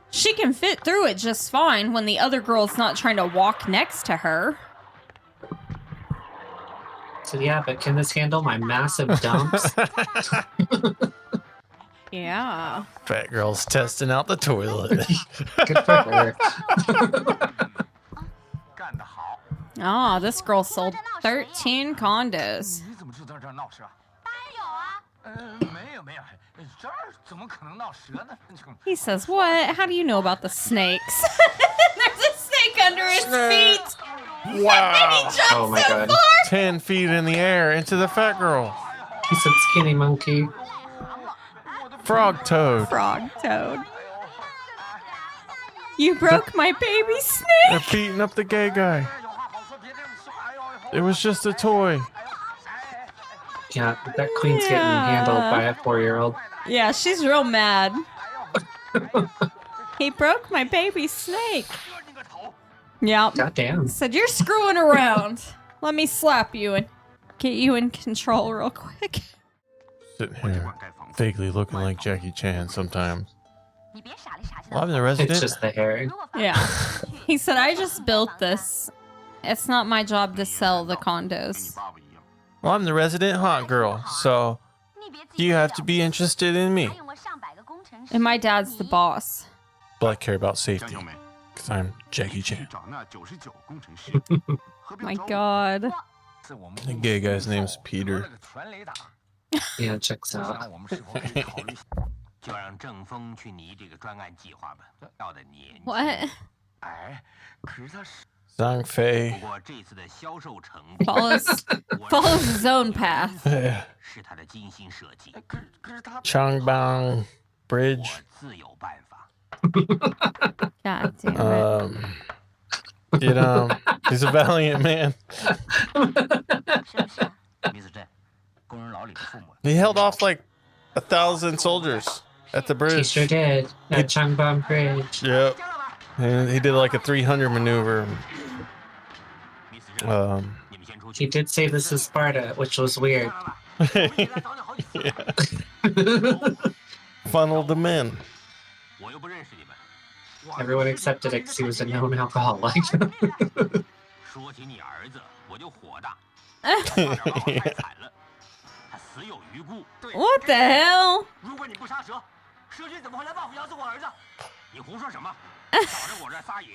She can fit through it just fine when the other girl's not trying to walk next to her. So yeah, but can this handle my massive dumps? Yeah. Fat girl's testing out the toilet. Good for her. Oh, this girl sold 13 condos. He says, what? How do you know about the snakes? There's a snake under his feet. Wow. He jumped Oh my so God. far. 10 feet in the air into the fat girl. He said skinny monkey. Frog toad. Frog toad. You broke my baby snake. They're beating up the gay guy. It was just a toy. Yeah, that queen's getting handled by a 4-year-old. Yeah, she's real mad. He broke my baby snake. Yeah. Goddamn. Said, you're screwing around. Let me slap you and get you in control real quick. Sitting here, vaguely looking like Jackie Chan sometimes. Well, I'm the resident. It's just the hair. Yeah. He said, I just built this. It's not my job to sell the condos. Well, I'm the resident hot girl, so you have to be interested in me. And my dad's the boss. But I care about safety, because I'm Jackie Chan. My God. The gay guy's name's Peter. Yeah, checks out. What? Zhang Fei. Follows his own path. Yeah. Changbang Bridge. God damn it. You know, he's a valiant man. He held off like 1,000 soldiers at the bridge. He sure did. At Changbang Bridge. Yep. And he did like a 300 maneuver. He did say this is Sparta, which was weird. Funneled them in. Everyone accepted it because he was a known alcoholic. What the hell?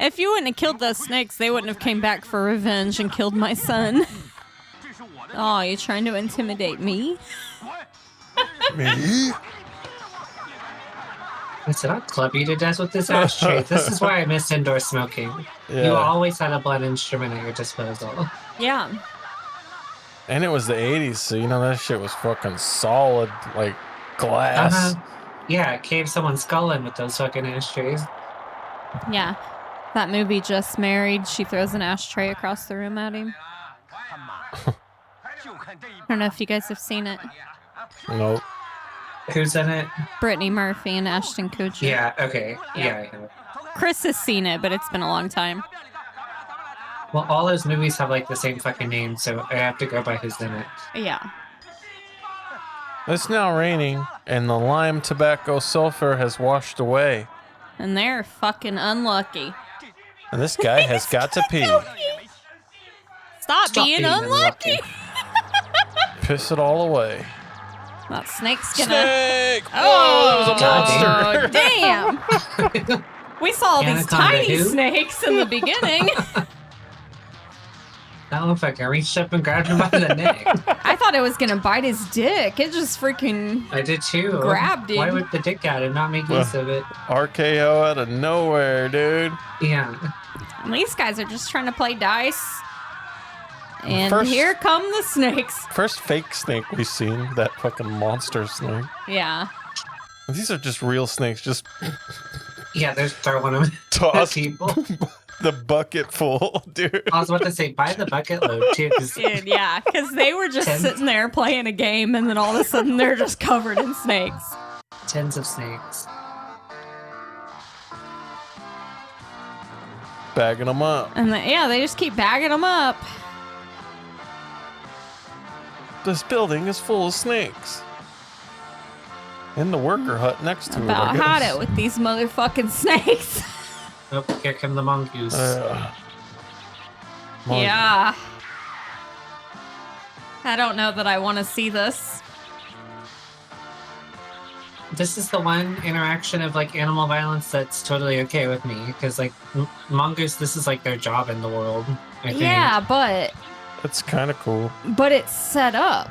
If you wouldn't have killed those snakes, they wouldn't have came back for revenge and killed my son. Oh, you trying to intimidate me? Me? I said, I'll club you to death with this ashtray. This is why I miss indoor smoking. Yeah. You always had a blunt instrument at your disposal. Yeah. And it was the 80s, so you know that shit was fucking solid, like glass. Yeah, cave someone's skull in with those fucking ashtrays. Yeah. That movie Just Married, she throws an ashtray across the room at him. I don't know if you guys have seen it. Nope. Who's in it? Brittany Murphy and Ashton Kutcher. Yeah, okay. Yeah, I have. Chris has seen it, but it's been a long time. Well, all those movies have like the same fucking name, so I have to go by who's in it. Yeah. It's now raining, and the lime tobacco sulfur has washed away. And they're fucking unlucky. And this guy has got to pee. Stop being unlucky. Piss it all away. That snake's gonna... Snake! Oh, that was a monster. Damn. We saw these Anaconda tiny who? snakes in the beginning. Oh, if I can reach up and grab him by the neck. I thought it was gonna bite his dick. It just freaking... I did too. Grabbed him. Why would the dick out and not make use of it? RKO out of nowhere, dude. Yeah. And these guys are just trying to play dice. And First- here come the snakes. First fake snake we've seen, that fucking monster snake. Yeah. These are just real snakes, just Yeah, they're throwing them Toss people. the bucket full, dude. I was about to say, buy the bucket load, too. Dude, yeah, because they were just sitting there playing a game, and then all of a sudden they're just covered in snakes. Tens of snakes. Bagging them up. And they just keep bagging them up. This building is full of snakes. In the worker hut next to About it. had it with these motherfucking snakes. Oh, here come the mongoose. Yeah. I don't know that I want to see this. This is the one interaction of like animal violence that's totally okay with me because like mongoose, this is like their job in the world. I think. Yeah, but It's kind of cool. But it's set up.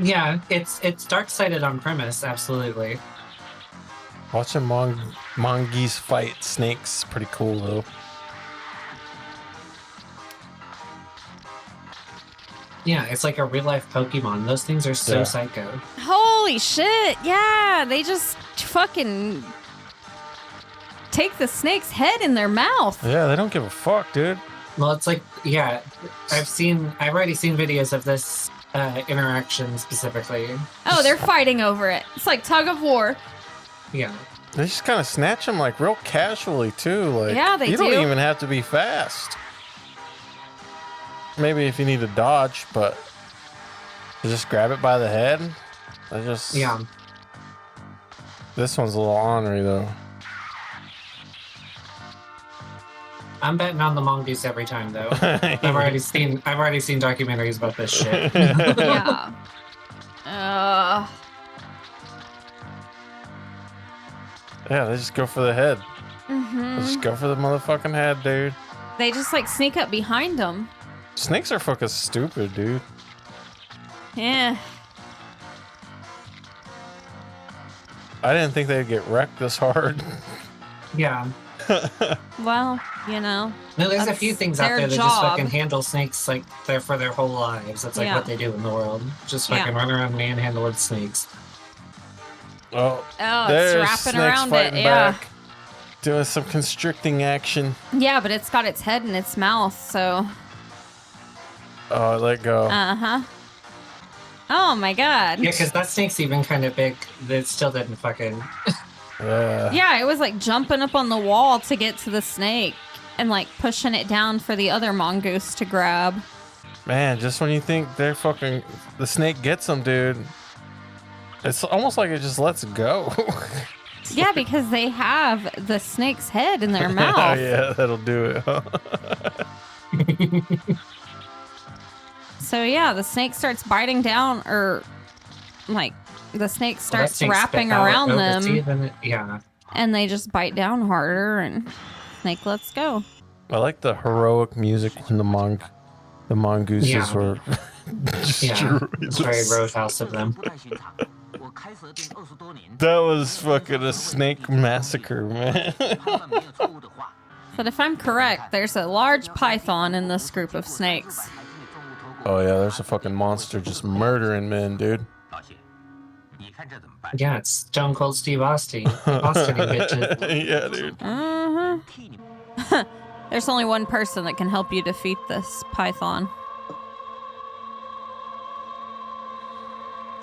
Yeah, it's dark-sided on premise, absolutely. Watching mongoose fight snakes pretty cool though. Yeah, it's like a real-life Pokemon. Those things are so psycho. Holy shit! Yeah, they just fucking take the snake's head in their mouth. Yeah, they don't give a fuck, dude. Well, it's like, yeah, I've already seen videos of this interaction specifically. Oh, they're fighting over it. It's like tug of war. Yeah. They just kind of snatch them like real casually too. Like, Yeah, they you don't do. even have to be fast. Maybe if you need to dodge, but you just grab it by the head. Yeah. This one's a little ornery though. I'm betting on the mongoose every time though. I've already seen documentaries about this shit. Yeah. Yeah, they just go for the head. Mm-hmm. They just go for the motherfucking head, dude. They just like sneak up behind them. Snakes are fucking stupid, dude. Yeah. I didn't think they'd get wrecked this hard. Yeah. Well, you know. No, there's a that's few things out their there that just job. fucking handle snakes like they're for their whole lives. That's like Yeah. what they do in the world. Just fucking run around manhandling snakes. Oh, Oh, there's it's wrapping snakes around it. fighting Yeah. back, doing some constricting action. Yeah, but it's got its head in its mouth, so. Oh, let go. Uh-huh. Oh my god. Yeah, because that snake's even kind of big. It still didn't fucking. Yeah. Yeah, it was like jumping up on the wall to get to the snake and like pushing it down for the other mongoose to grab. Man, just when you think they're fucking, the snake gets them, dude. It's almost like it just lets go. Yeah, because they have the snake's head in their Oh mouth. yeah, that'll do it. Huh? So yeah, the snake starts biting down, or like the snake starts wrapping around them, Yeah. and they just bite down harder, and snake lets go. I like the heroic music when the mongooses Yeah. were Yeah. destroyed. It's very roadhouse of them. That was fucking a snake massacre, man. But if I'm correct, there's a large python in this group of snakes. Oh yeah, there's a fucking monster just murdering men, dude. Yeah, it's Stone Cold Steve Austin. Austin bitches. Yeah, dude. Uh-huh. There's only one person that can help you defeat this python.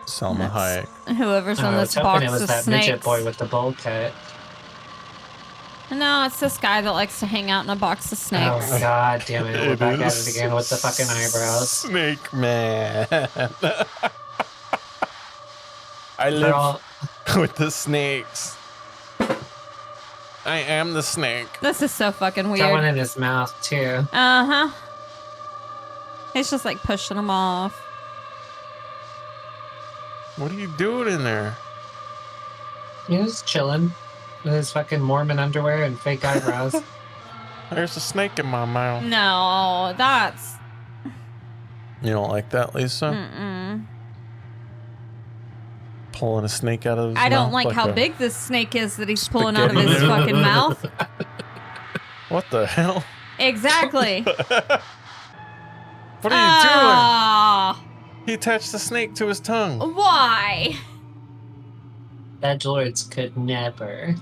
Salma Hayek. Whoever's in I this was hoping box it was of that midget snakes. boy with the bowl cut. No, it's this guy that likes to hang out in a box of snakes. Oh god damn it! We're It back at is it again with the fucking eyebrows. Snake man. I They're live all with the snakes. I am the snake. This is so fucking got one weird. in his mouth too. Uh-huh. He's just like pushing them off. What are you doing in there? He was chilling with his fucking Mormon underwear and fake eyebrows. There's a snake in my mouth. No, that's... You don't like that, Lisa? Mm-mm. Pulling a snake out of his I don't mouth like how a- big this snake is that he's pulling out of his fucking mouth. What the hell? Exactly. What are you Ah, doing? He attached the snake to his tongue. why? Edgelords could never.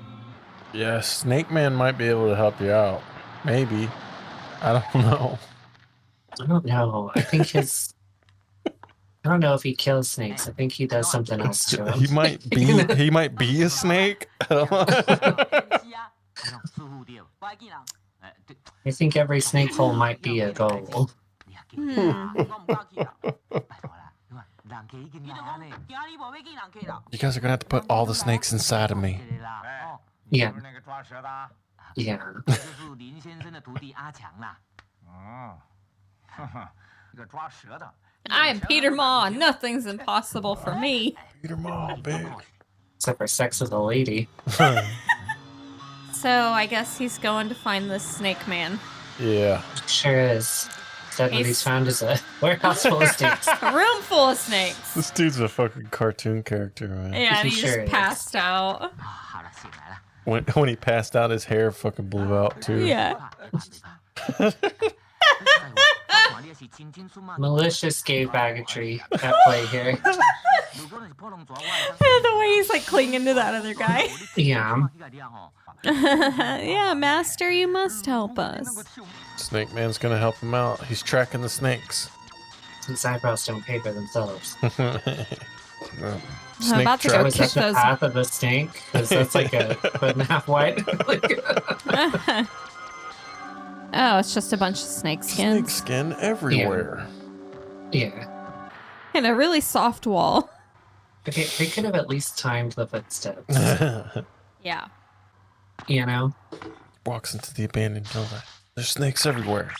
Yeah, Snake Man might be able to help you out. Maybe. I don't know. I don't know. I think his. I don't know if he kills snakes. I think he does something else to them. He might be a snake. I don't know. I think every snake hole might be a goal. You guys are gonna have to put all the snakes inside of me. Yeah. Yeah. I am Peter Maw. Nothing's impossible for me. Peter Maw, big. Except for sex with a lady. So I guess he's going to find the Snake Man. Yeah. Sure is. That what he's found is a warehouse full of snakes. A room full of snakes. This dude's a fucking cartoon character, man. Yeah, and he sure just passed out. When he passed out, his hair fucking blew out too. Yeah. Malicious gay bigotry at play here. The way he's like clinging to that other guy. Yeah. Yeah, Master, you must help us. Snake Man's gonna help him out. He's tracking the snakes. His eyebrows don't pay for themselves. I'm about to go Was kick that the those. path of a snake? Because that's like a foot and a half wide. Oh, it's just a bunch of snake Snake skins. skin everywhere. Yeah. And a really soft wall. Okay, they could have at least timed the footsteps. Yeah. You know? Walks into the abandoned building. There's snakes everywhere.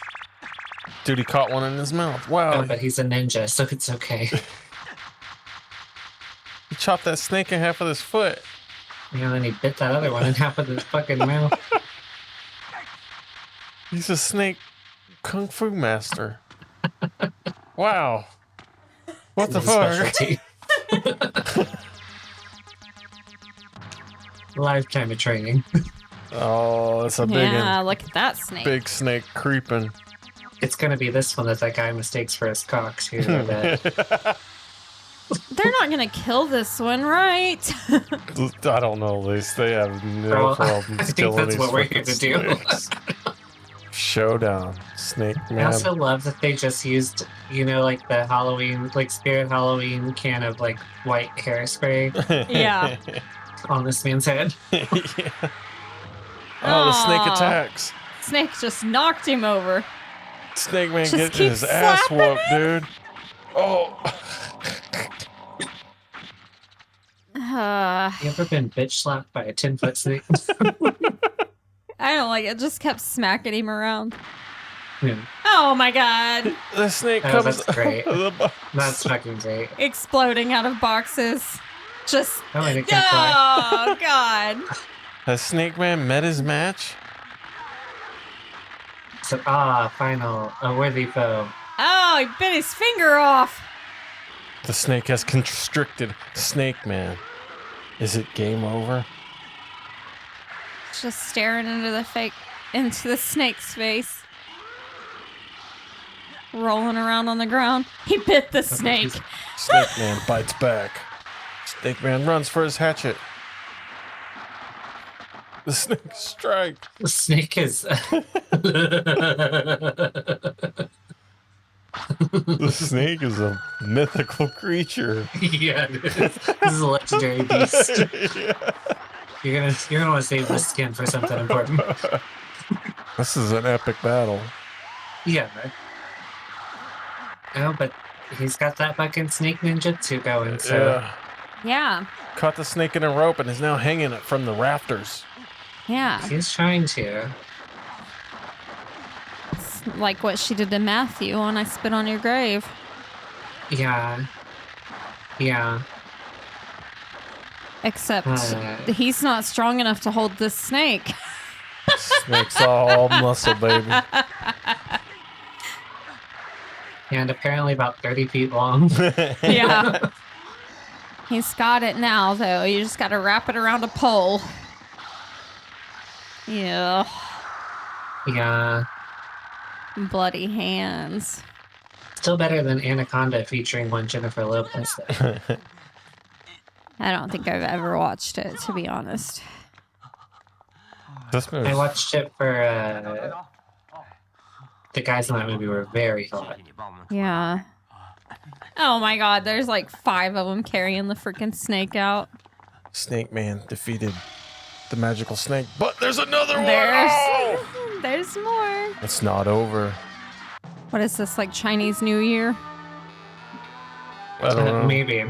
Dude, he caught one in his mouth. Wow. Oh, but he's a ninja, so it's okay. He chopped that snake in half with his foot. And then he bit that other one in half with his fucking mouth. He's a snake kung fu master. Wow. What the His fuck? specialty. Lifetime of training. Oh, it's a big Yeah, one. look at that snake. Big snake creeping. It's gonna be this one that guy mistakes for his cock too. I bet. They're not gonna kill this one, right? I don't know, Lise. They have no Well, problems I think killing that's these what we're fucking here to do. snakes. Showdown. Snake I man. also love that they just used, you know, like the Halloween, like Spirit Halloween can of like white hairspray Yeah. on this man's head. Yeah. Oh, the snake Aw. attacks. Snake just knocked him over. Snake man Just getting keep his ass slapping whooped, dude. Oh. You ever been bitch slapped by a 10-foot snake? I don't like it. Just kept smacking him around. Yeah. Oh my god. The snake Oh, comes that's great. out of the box. That's fucking great. Exploding out of boxes. Just. Oh, and it can fly. Oh god. Has Snake Man met his match? So, final, a worthy foe. Oh, he bit his finger off. The snake has constricted Snake Man. Is it game over? Just staring into the snake's face. Rolling around on the ground. He bit the snake. Snake Man bites back. Snake Man runs for his hatchet. The snake strikes. The snake is. The snake is a mythical creature. Yeah, it is. This is a legendary beast. Yeah. You're gonna want to save this skin for something important. This is an epic battle. Yeah. Oh, but he's got that fucking snake ninjutsu going. So Yeah. Yeah. Caught the snake in a rope and is now hanging it from the rafters. Yeah. he's trying to. It's like what she did to Matthew when I spit on your grave. Yeah. Yeah. Except Uh. he's not strong enough to hold this snake. Snake's all muscle, baby. And apparently about 30 feet long. Yeah. He's got it now, though. You just got to wrap it around a pole. Yeah. Yeah. Bloody hands. Still better than Anaconda featuring one Jennifer Lopez. Though. I don't think I've ever watched it, to be honest. This movie. I watched it for the guys in that movie were very hot. Yeah. Oh my god, there's like 5 of them carrying the freaking snake out. Snake Man defeated the magical snake, but there's another one. There's more. It's not over. What is this, like Chinese New Year? I don't know. Maybe.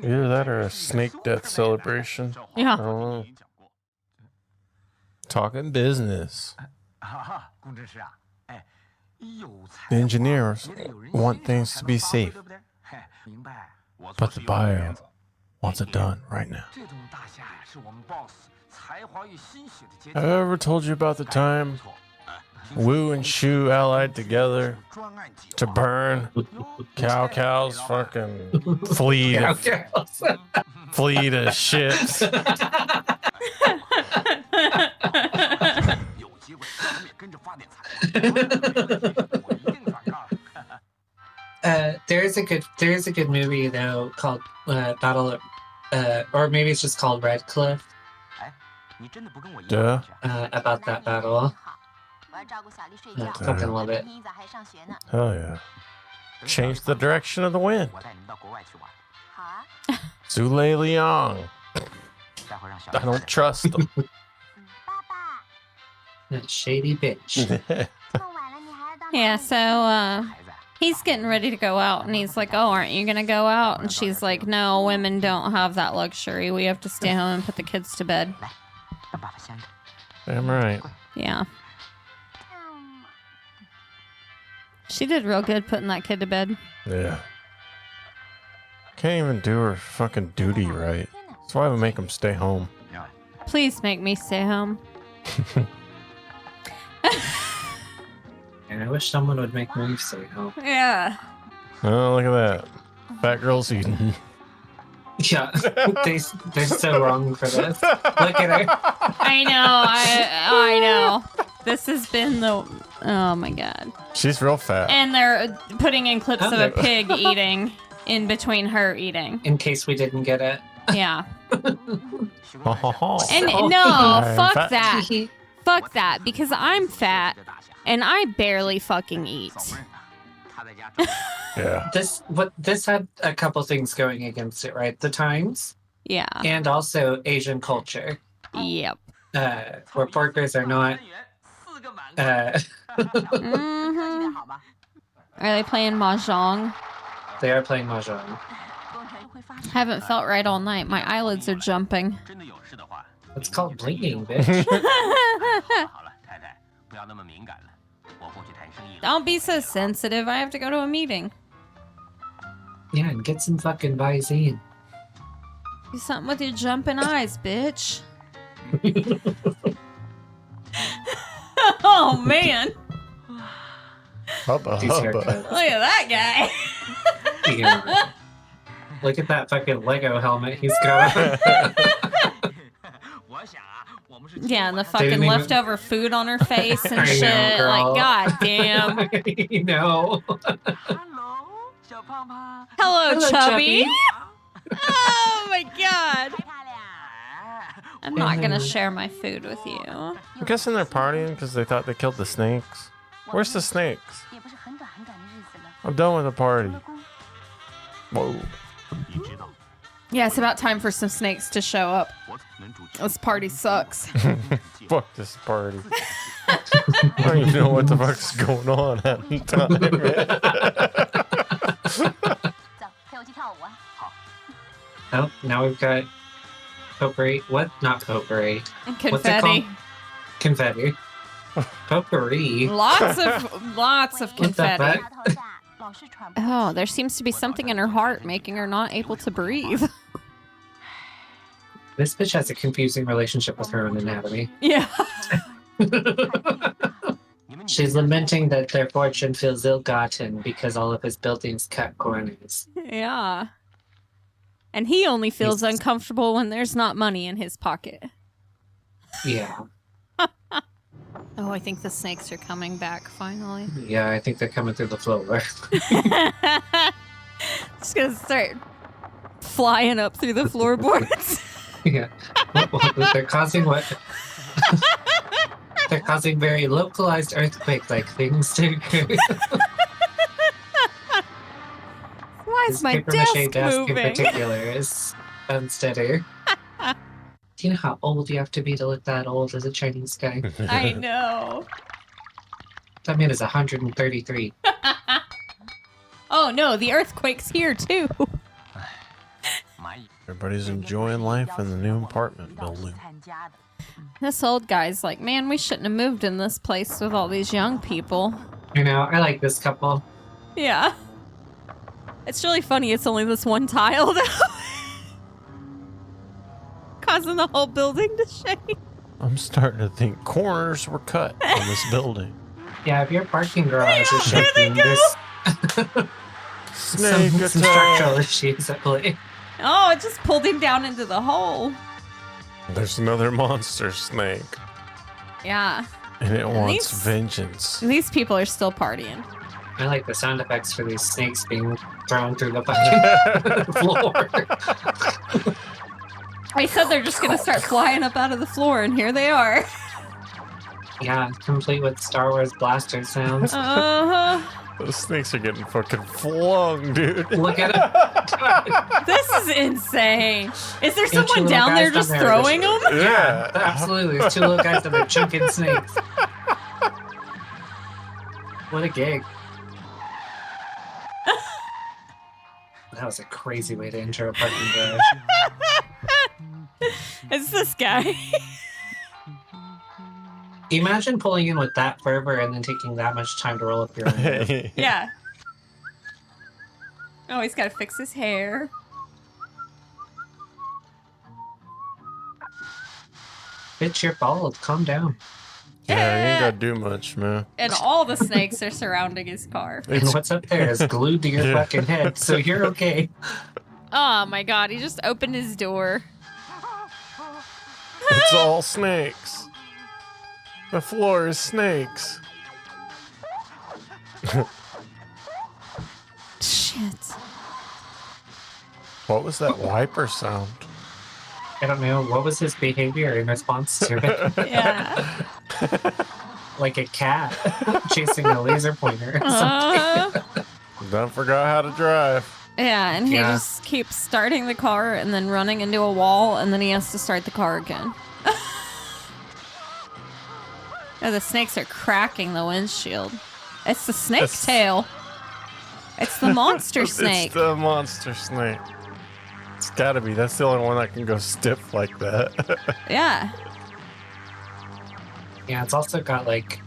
Either that or a snake death celebration. Yeah. I don't know. Talking business. The engineers want things to be safe, but the buyer wants it done right now. Have I ever told you about the time Wu and Shu allied together to burn Cow's fucking fleet of ships? There's a good movie though called Battle of, or maybe it's just called Red Cliff. Yeah. About that battle. I fucking love it. Hell yeah. Change the direction of the wind. Zule Liang. I don't trust them. That shady bitch. Yeah, so he's getting ready to go out, and he's like, oh, aren't you going to go out? And she's like, no, women don't have that luxury. We have to stay home and put the kids to bed. Damn right. Yeah. She did real good putting that kid to bed. Yeah. Can't even do her fucking duty right. That's why we make them stay home. Please make me stay home. And I wish someone would make me stay home. Yeah. Oh, look at that. Fat girl's eating. Yeah, they're so wrong for this. Look at her. I know. I know. This has been the... Oh, my God. She's real fat. And they're putting in clips of a pig eating in between her eating. In case we didn't get it. Yeah. And Oh, no, fuck fat. that. Fuck that, because I'm fat and I barely fucking eat. Yeah. This had a couple things going against it, right? The times. Yeah. And also Asian culture. Yep. Where porkers are not. Mhm. Are they playing mahjong? They are playing mahjong. Haven't felt right all night. My eyelids are jumping. It's called blinking, bitch. Don't be so sensitive. I have to go to a meeting. Yeah, and get some fucking Visine. Do something with your jumping eyes, bitch. Oh, man. Hubba, These hubba. haircuts. Look at that guy. Yeah. Look at that fucking Lego helmet he's got on. Yeah, and the They fucking didn't even- leftover food on her face and I know, shit. girl. Like, god damn. You know. Hello, Chubby. Chubby. Oh my god. I'm not gonna share my food with you. I'm guessing they're partying because they thought they killed the snakes. Where's the snakes? I'm done with the party. Whoa. Yeah, it's about time for some snakes to show up. This party sucks. Fuck this party. I don't even know what the fuck's going on at the time, man. Oh, now we've got potpourri. What? Not potpourri. And What's it confetti. called? Confetti. Potpourri. Lots of What the confetti. fuck? Oh, there seems to be something in her heart making her not able to breathe. This bitch has a confusing relationship with her own anatomy. Yeah. She's lamenting that their fortune feels ill-gotten because all of his buildings cut corners. Yeah. And he only feels uncomfortable when there's not money in his pocket. Yeah. Oh, I think the snakes are coming back finally. Yeah, I think they're coming through the floor. Just gonna start flying up through the floorboards. Yeah. They're causing what? They're causing very localized earthquake-like things to occur. Why is This my papier-mâché desk in moving? particular is unsteady. Do you know how old you have to be to look that old as a Chinese guy? I know. That man is 133. Oh no, the earthquake's here too. Everybody's enjoying life in the new apartment building. This old guy's like, man, we shouldn't have moved in this place with all these young people. You know, I like this couple. Yeah. It's really funny. It's only this one tile though. Causing the whole building to shake. I'm starting to think corners were cut on this building. Yeah, if your parking garage is There they shaking, go. there's Snake some attack. structural issues at play. Oh, it just pulled him down into the hole. There's another monster snake, Yeah. and it wants these- vengeance. These people are still partying. I like the sound effects for these snakes being thrown through the fucking floor. I said they're just gonna start flying up out of the floor, and here they are. Yeah, complete with Star Wars blaster sounds. Those snakes are getting fucking flung, dude. Look at it. This is insane. Is there Yeah, two someone little down there guys just down there throwing them? Yeah. Absolutely. There's two little guys that are chunking snakes. What a gig. That was a crazy way to enter a parking garage. It's this guy. Imagine pulling in with that fervor and then taking that much time to roll up your window. Yeah. Oh, he's got to fix his hair. Bitch, you're bald. Calm down. Yeah, you ain't gotta do much, man. And all the snakes are surrounding his car. And what's up there is glued to your Yeah. fucking head, so you're okay. Oh my god, he just opened his door. It's all snakes. The floor is snakes. Shit. What was that wiper sound? I don't know. What was his behavior in response to it? Yeah. Like a cat chasing a laser pointer or something. Done forgot how to drive. Yeah, and he Yeah. just keeps starting the car and then running into a wall, and then he has to start the car again. Oh, the snakes are cracking the windshield. It's the snake It's- tail. It's the monster snake. It's the monster snake. It's gotta be. That's the only one that can go stiff like that. Yeah. Yeah, it's also got like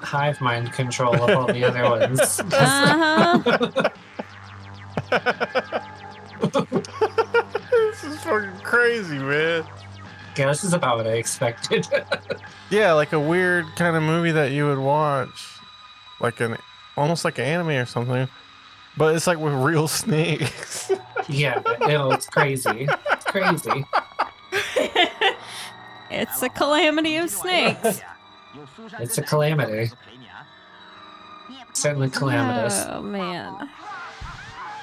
hive mind control of all the other ones. Uh-huh. This is fucking crazy, man. Yeah, this is about what I expected. Yeah, like a weird kind of movie that you would watch, like almost like an anime or something, but it's like with real snakes. Yeah, it's crazy. It's crazy. It's a calamity of snakes. It's a calamity. Certainly calamitous. Oh, man.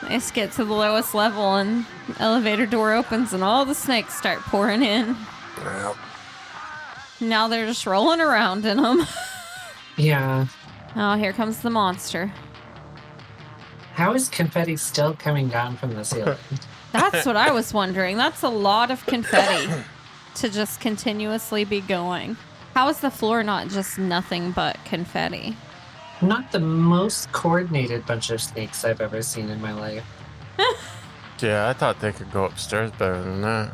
They just get to the lowest level and elevator door opens and all the snakes start pouring in. Now they're just rolling around in them. Yeah. Oh, here comes the monster. How is confetti still coming down from the ceiling? That's what I was wondering. That's a lot of confetti to just continuously be going. How is the floor not just nothing but confetti? Not the most coordinated bunch of snakes I've ever seen in my life. Yeah, I thought they could go upstairs better than that.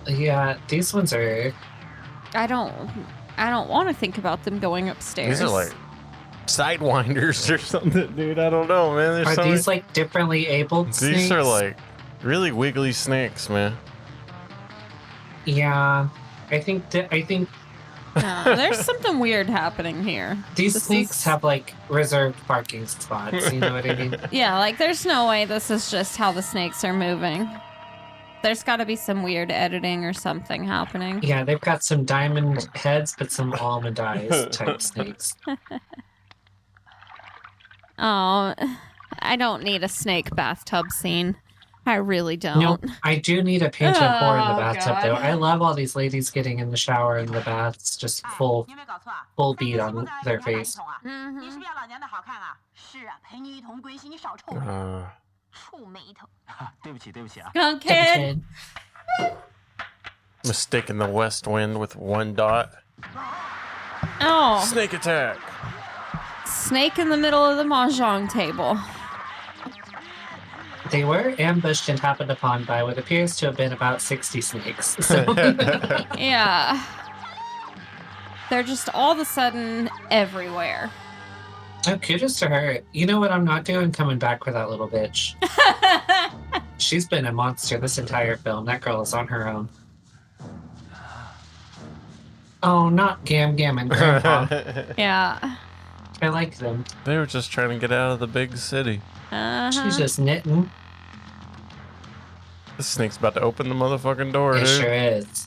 Yeah, these ones are. I don't want to think about them going upstairs. These are like sidewinders or something, dude. I don't know, man. There's Are so these many- like differently abled snakes? These are like really wiggly snakes, man. Yeah, I think No, there's something weird happening here. these This snakes is- have like reserved parking spots. You know what I mean? Yeah, like there's no way this is just how the snakes are moving. There's got to be some weird editing or something happening. Yeah, they've got some diamond heads, but some almond eyes type snakes. Oh, I don't need a snake bathtub scene. I really don't. No, I do need a painted whore in the Oh, bathtub, God. though. I love all these ladies getting in the shower and the baths, just full bead on their face. Mhm. Skunk head. Mistaking the west wind with one dot. Oh, Snake attack. snake in the middle of the mahjong table. They were ambushed and happened upon by what appears to have been about 60 snakes. So, Yeah. They're just all of a sudden everywhere. oh, kudos to her. You know what I'm not doing? Coming back for that little bitch. She's been a monster this entire film. That girl is on her own. Oh, not Gam Gam and Grandpa. Yeah. I like them. They were just trying to get out of the big city. She's just knitting. The snake's about to open the motherfucking door, It dude. sure is.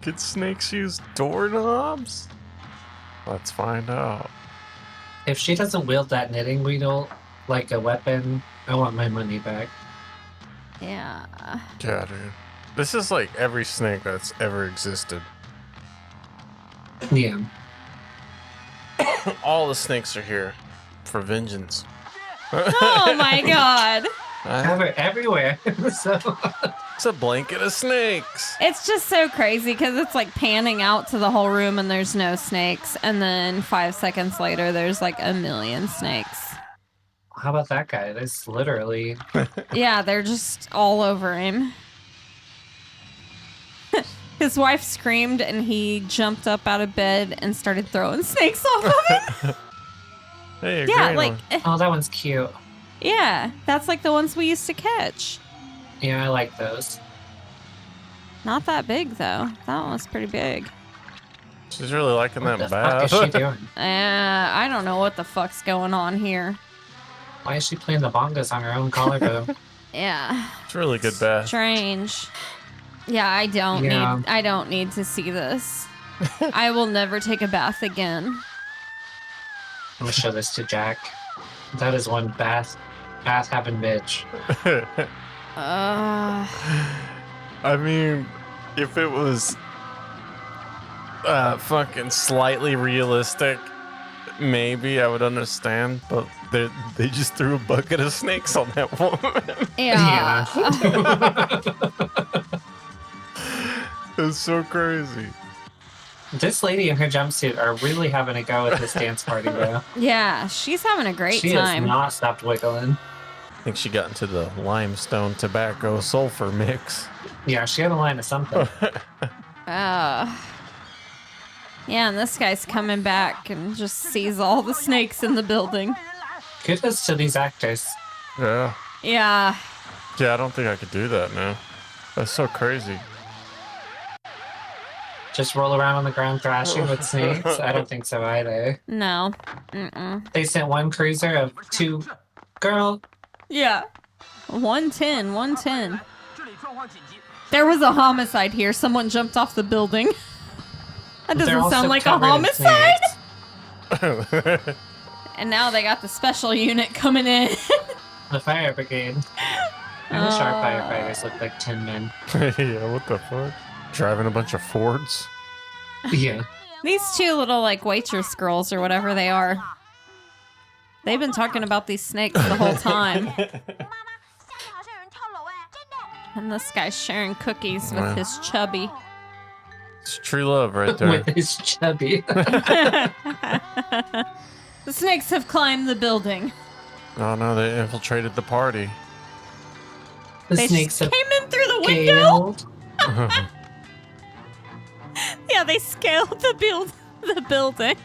Can snakes use doorknobs? Let's find out. If she doesn't wield that knitting needle like a weapon, I want my money back. Yeah. Yeah, dude. This is like every snake that's ever existed. Yeah. All the snakes are here for vengeance. Oh my god. Everywhere. So It's a blanket of snakes. It's just so crazy because it's like panning out to the whole room and there's no snakes. And then 5 seconds later, there's like a million snakes. how about that guy? There's literally Yeah, they're just all over him. His wife screamed and he jumped up out of bed and started throwing snakes off of him. Hey, Yeah, green like, one. oh, that one's cute. yeah, that's like the ones we used to catch. Yeah, I like those. Not that big though. That one was pretty big. She's really liking What that the fuck is bath. she doing? I don't know what the fuck's going on here. Why is she playing the bongos on her own collarbone? Yeah, It's a really good bath. strange. Yeah, I don't need to see this. I will never take a bath again. I'm gonna show this to Jack. That is one bath having bitch. I mean, if it was fucking slightly realistic, maybe I would understand, but they just threw a bucket of snakes on that woman. Yeah. It's so crazy. This lady in her jumpsuit are really having a go at this dance party, bro. Yeah, she's having a great She time. has not stopped wiggling. I think she got into the limestone tobacco sulfur mix. Yeah, she had a line of something. Yeah, and this guy's coming back and just sees all the snakes in the building. Kudos to these actors. Yeah. Yeah. Yeah, I don't think I could do that now. That's so crazy. Just roll around on the ground thrashing with snakes? I don't think so either. No. Mm-mm. They sent one cruiser of 2... Girl, Yeah. 110. There was a homicide here. Someone jumped off the building. That they're doesn't also sound like a covered in homicide. snakes. And now they got the special unit coming in. The fire brigade. I wish our firefighters looked like 10 men. Yeah, what the fuck? Driving a bunch of Fords? Yeah. These two little like waitress girls or whatever they are. They've been talking about these snakes the whole time. And this guy's sharing cookies with his chubby. It's true love right there. With his chubby. The snakes have climbed the building. Oh no, they infiltrated the party. The They snakes just have came in through the window. scaled. Yeah, they scaled the building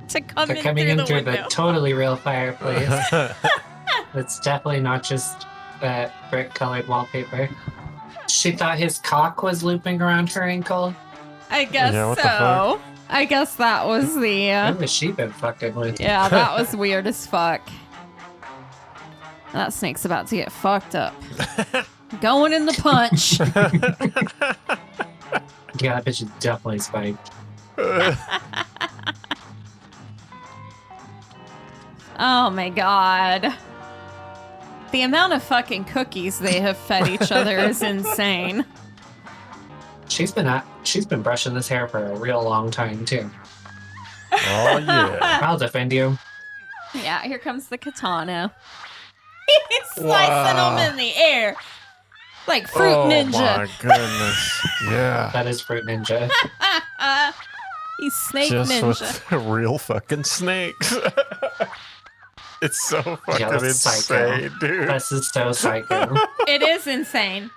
to come They're in coming through in the through window. the totally real fireplace. It's definitely not just brick-colored wallpaper. She thought his cock was looping around her ankle. I guess Yeah, what the so. I guess that was the. Who has she been fucking with? Yeah, that was weird as fuck. That snake's about to get fucked up. Going in the punch. Yeah, that bitch is definitely spiked. Oh my god. The amount of fucking cookies they have fed each other is insane. She's been brushing this hair for a real long time too. Oh yeah. I'll defend you. Yeah, here comes the katana. He's slicing them in the air. Like Fruit Ninja. Oh my goodness. Yeah. That is Fruit Ninja. He's Snake Just Ninja. with real fucking snakes. It's so fucking that's insane, psycho. dude. This is so psycho. It is insane.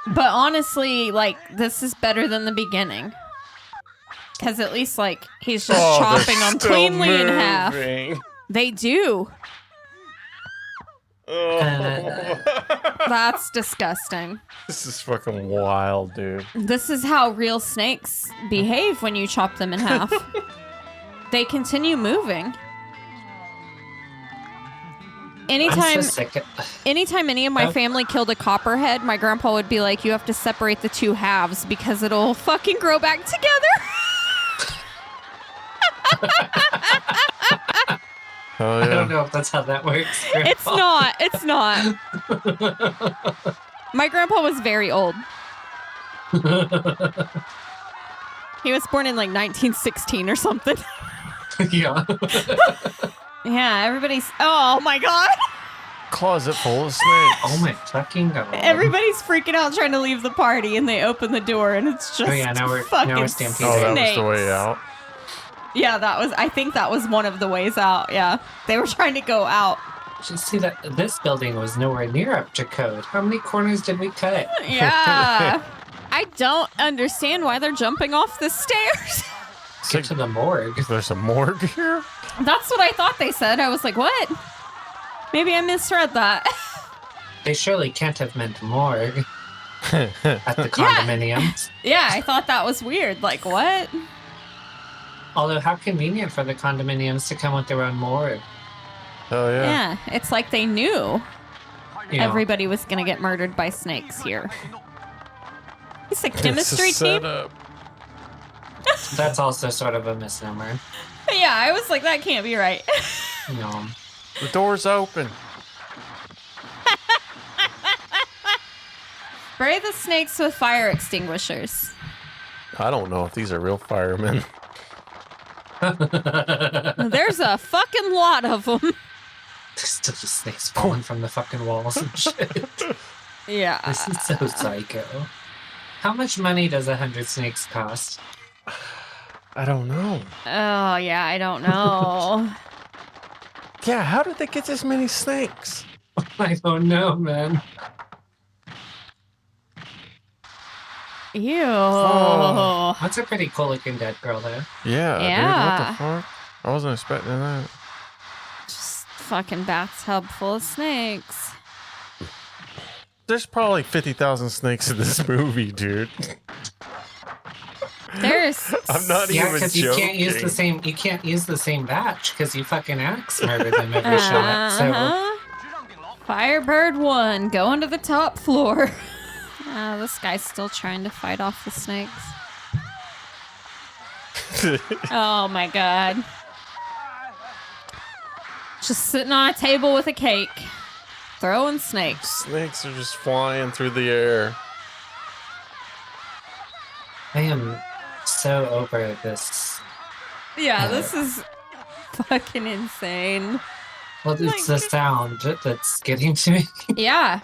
But honestly, like, this is better than the beginning. Because at least, like, he's just chopping them cleanly in half. They do. That's disgusting. This is fucking wild, dude. This is how real snakes behave when you chop them in half. They continue moving. Anytime any of my family killed a copperhead, my grandpa would be like, you have to separate the two halves because it'll fucking grow back together. Oh, yeah. I don't know if that's how that works. It's not. It's not. My grandpa was very old. He was born in like 1916 or something. Yeah. Yeah, everybody's... Oh, my God. Closet full of snakes. Oh, my fucking God. Everybody's freaking out trying to leave the party, and they open the door, and it's just now we're fucking stampeding. Oh, that was snakes. the way out. Yeah, I think that was one of the ways out, yeah. They were trying to go out. Just see that this building was nowhere near up to code. How many corners did we cut? Yeah. I don't understand why they're jumping off the stairs. Get to the morgue. There's a morgue here? That's what I thought they said. I was like, what? Maybe I misread that. They surely can't have meant morgue at the condominiums. Yeah, I thought that was weird. Like, what? Although, how convenient for the condominiums to come with their own morgue. Oh, yeah. Yeah, it's like they knew You know, everybody was going to get murdered by snakes here. It's a It's chemistry a team. setup. that's also sort of a misnomer. Yeah, I was like, that can't be right. You know, The door's open. Spray the snakes with fire extinguishers. I don't know if these are real firemen. There's a fucking lot of them. there's still just snakes falling from the fucking walls and shit. Yeah. This is so psycho. How much money does 100 snakes cost? I don't know. Oh, yeah, I don't know. Yeah, how did they get this many snakes? I don't know, man. Ew. Oh. That's a pretty cool looking dead girl there. Yeah, Yeah. dude, what the fuck? I wasn't expecting that. Just fucking bathtub full of snakes. There's probably 50,000 snakes in this movie, dude. There's... I'm not Yeah, even because joking. you can't use the same batch because you fucking axe murdered them every shot. So Firebird 1, going to the top floor. This guy's still trying to fight off the snakes. Oh my god. Just sitting on a table with a cake. Throwing snakes. Snakes are just flying through the air. I am so over this. Yeah, this is fucking insane. Well, it's the sound that's getting to me. Yeah.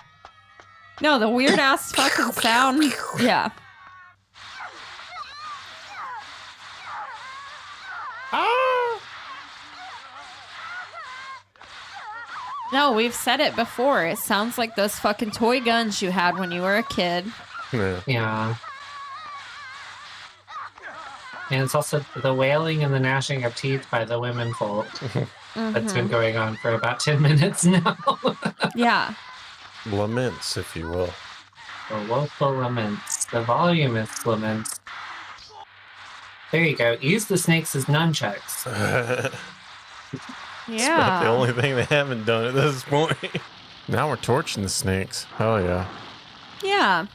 No, the weird ass fucking sound. Yeah. No, we've said it before. It sounds like those fucking toy guns you had when you were a kid. Yeah. Yeah. And it's also the wailing and the gnashing of teeth by the women folk that's been going on for about 10 minutes now. Yeah. Laments, if you will. The woeful laments. The voluminous laments. There you go. Use the snakes as nunchucks. It's about the Yeah. only thing they haven't done at this point. Now we're torching the snakes. Oh, yeah. Yeah.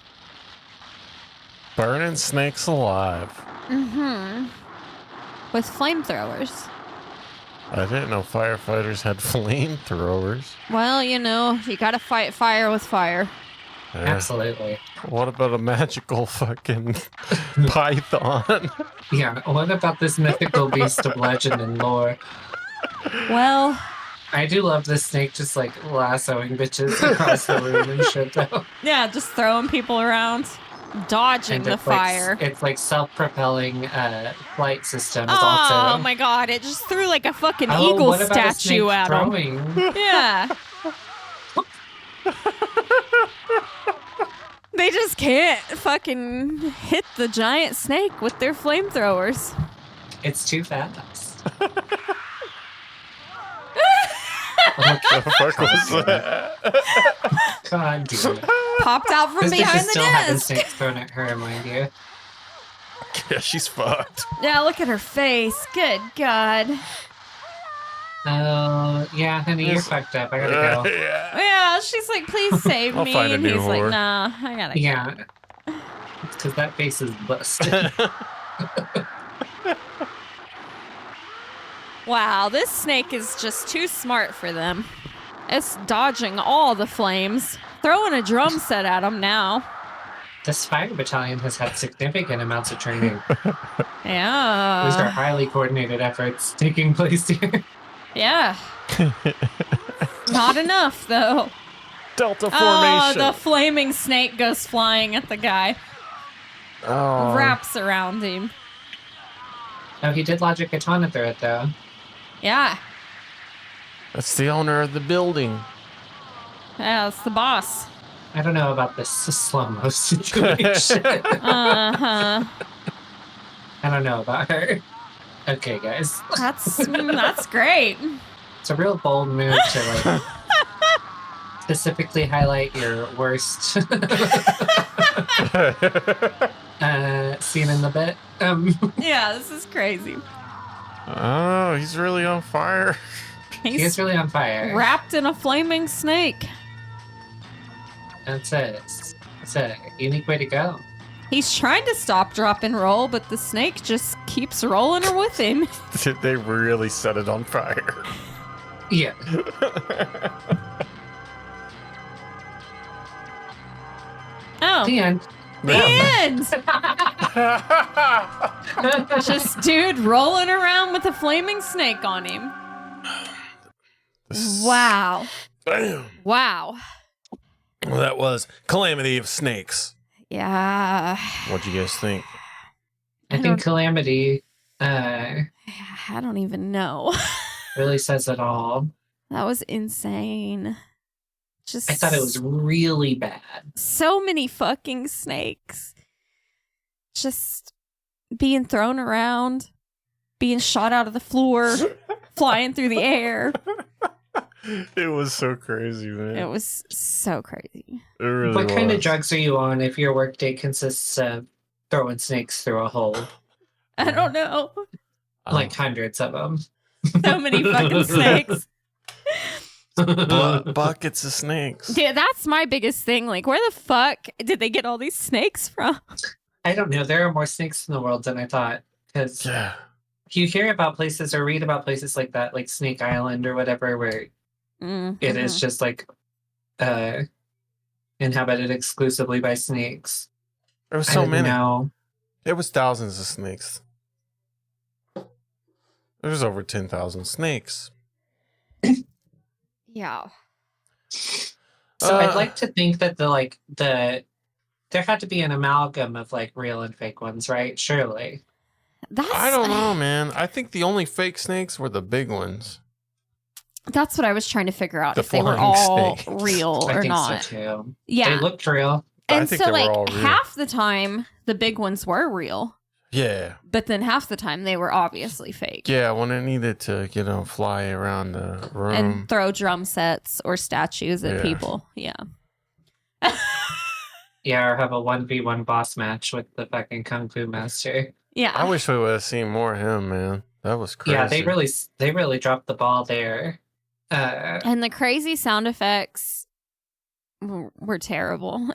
Burning snakes alive. Mm-hmm. With flamethrowers. I didn't know firefighters had flamethrowers. Well, you gotta fight fire with fire. Absolutely. What about a magical fucking python? Yeah, what about this mythical beast of legend and lore? Well, I do love this snake just like lassoing bitches across the room and shit though. yeah, just throwing people around, dodging And the it's like, fire. it's like self-propelling flight system is Oh also. my god, it just threw like a fucking Oh, eagle what about a statue snake at him. throwing? Yeah. They just can't fucking hit the giant snake with their flamethrowers. It's too fast. What the fuck was that? God damn it. Popped out from This bitch behind is the still having desk. snakes thrown at her, mind you. Yeah, she's fucked. Yeah, look at her face. Good God. Oh, yeah, honey, you're fucked up. I gotta go. Yeah. Yeah, she's like, please save I'll me. find a And new he's like, whore. nah, I gotta go. Yeah. It's because that face is busted. Wow, this snake is just too smart for them. It's dodging all the flames, throwing a drum set at them now. This fire battalion has had significant amounts of training. Yeah. These are highly coordinated efforts taking place here. Yeah. Not enough, though. Delta Oh, formation. the flaming snake goes flying at the guy. Oh. Wraps around him. Oh, he did logic katana through it, though. Yeah. That's the owner of the building. Yeah, it's the boss. I don't know about this slow-mo situation. Uh-huh. I don't know about her. Okay, guys. That's great. It's a real bold move to, like, specifically highlight your worst scene in the bit. Yeah, this is crazy. Oh, he's really on fire. He is really on fire. Wrapped in a flaming snake. That's it. It's a unique way to go. He's trying to stop, drop, and roll, but the snake just keeps rolling her with him. They really set it on fire. Yeah. Oh. The end. The end! Just dude rolling around with a flaming snake on him. Wow. Damn. Wow. Well, that was Calamity of Snakes. Yeah. What'd you guys think? I think Calamity I don't even know. really says it all. That was insane. Just I thought it was really bad. so many fucking snakes. Just being thrown around, being shot out of the floor, flying through the air. It was so crazy, man. It was so crazy. It really What kind of was. drugs are you on if your workday consists of throwing snakes through a hole? I don't know. Like hundreds of them. So many fucking snakes. Buckets of snakes. Yeah, that's my biggest thing. Like, where the fuck did they get all these snakes from? I don't know. There are more snakes in the world than I thought. Because Yeah. you hear about places or read about places like that, like Snake Island or whatever, where it is just like inhabited exclusively by snakes. There was I so didn't many. know. There was thousands of snakes. There was over 10,000 snakes. Yeah. So I'd like to think that there had to be an amalgam of like real and fake ones, right? Surely. I don't know, man. I think the only fake snakes were the big ones. That's what I was trying to figure out, The if they were flying all snakes. real I or think not. so too. Yeah. They looked real. I And think so, they were like, all real. half the time, the big ones were real, Yeah. but then half the time, they were obviously fake. Yeah, when it needed to, fly around the room. And throw drum sets or statues at Yeah. people. Yeah. Yeah, or have a 1v1 boss match with the fucking Kung Fu Master. Yeah. I wish we would have seen more of him, man. That was crazy. Yeah, they really dropped the ball there. And the crazy sound effects were terrible.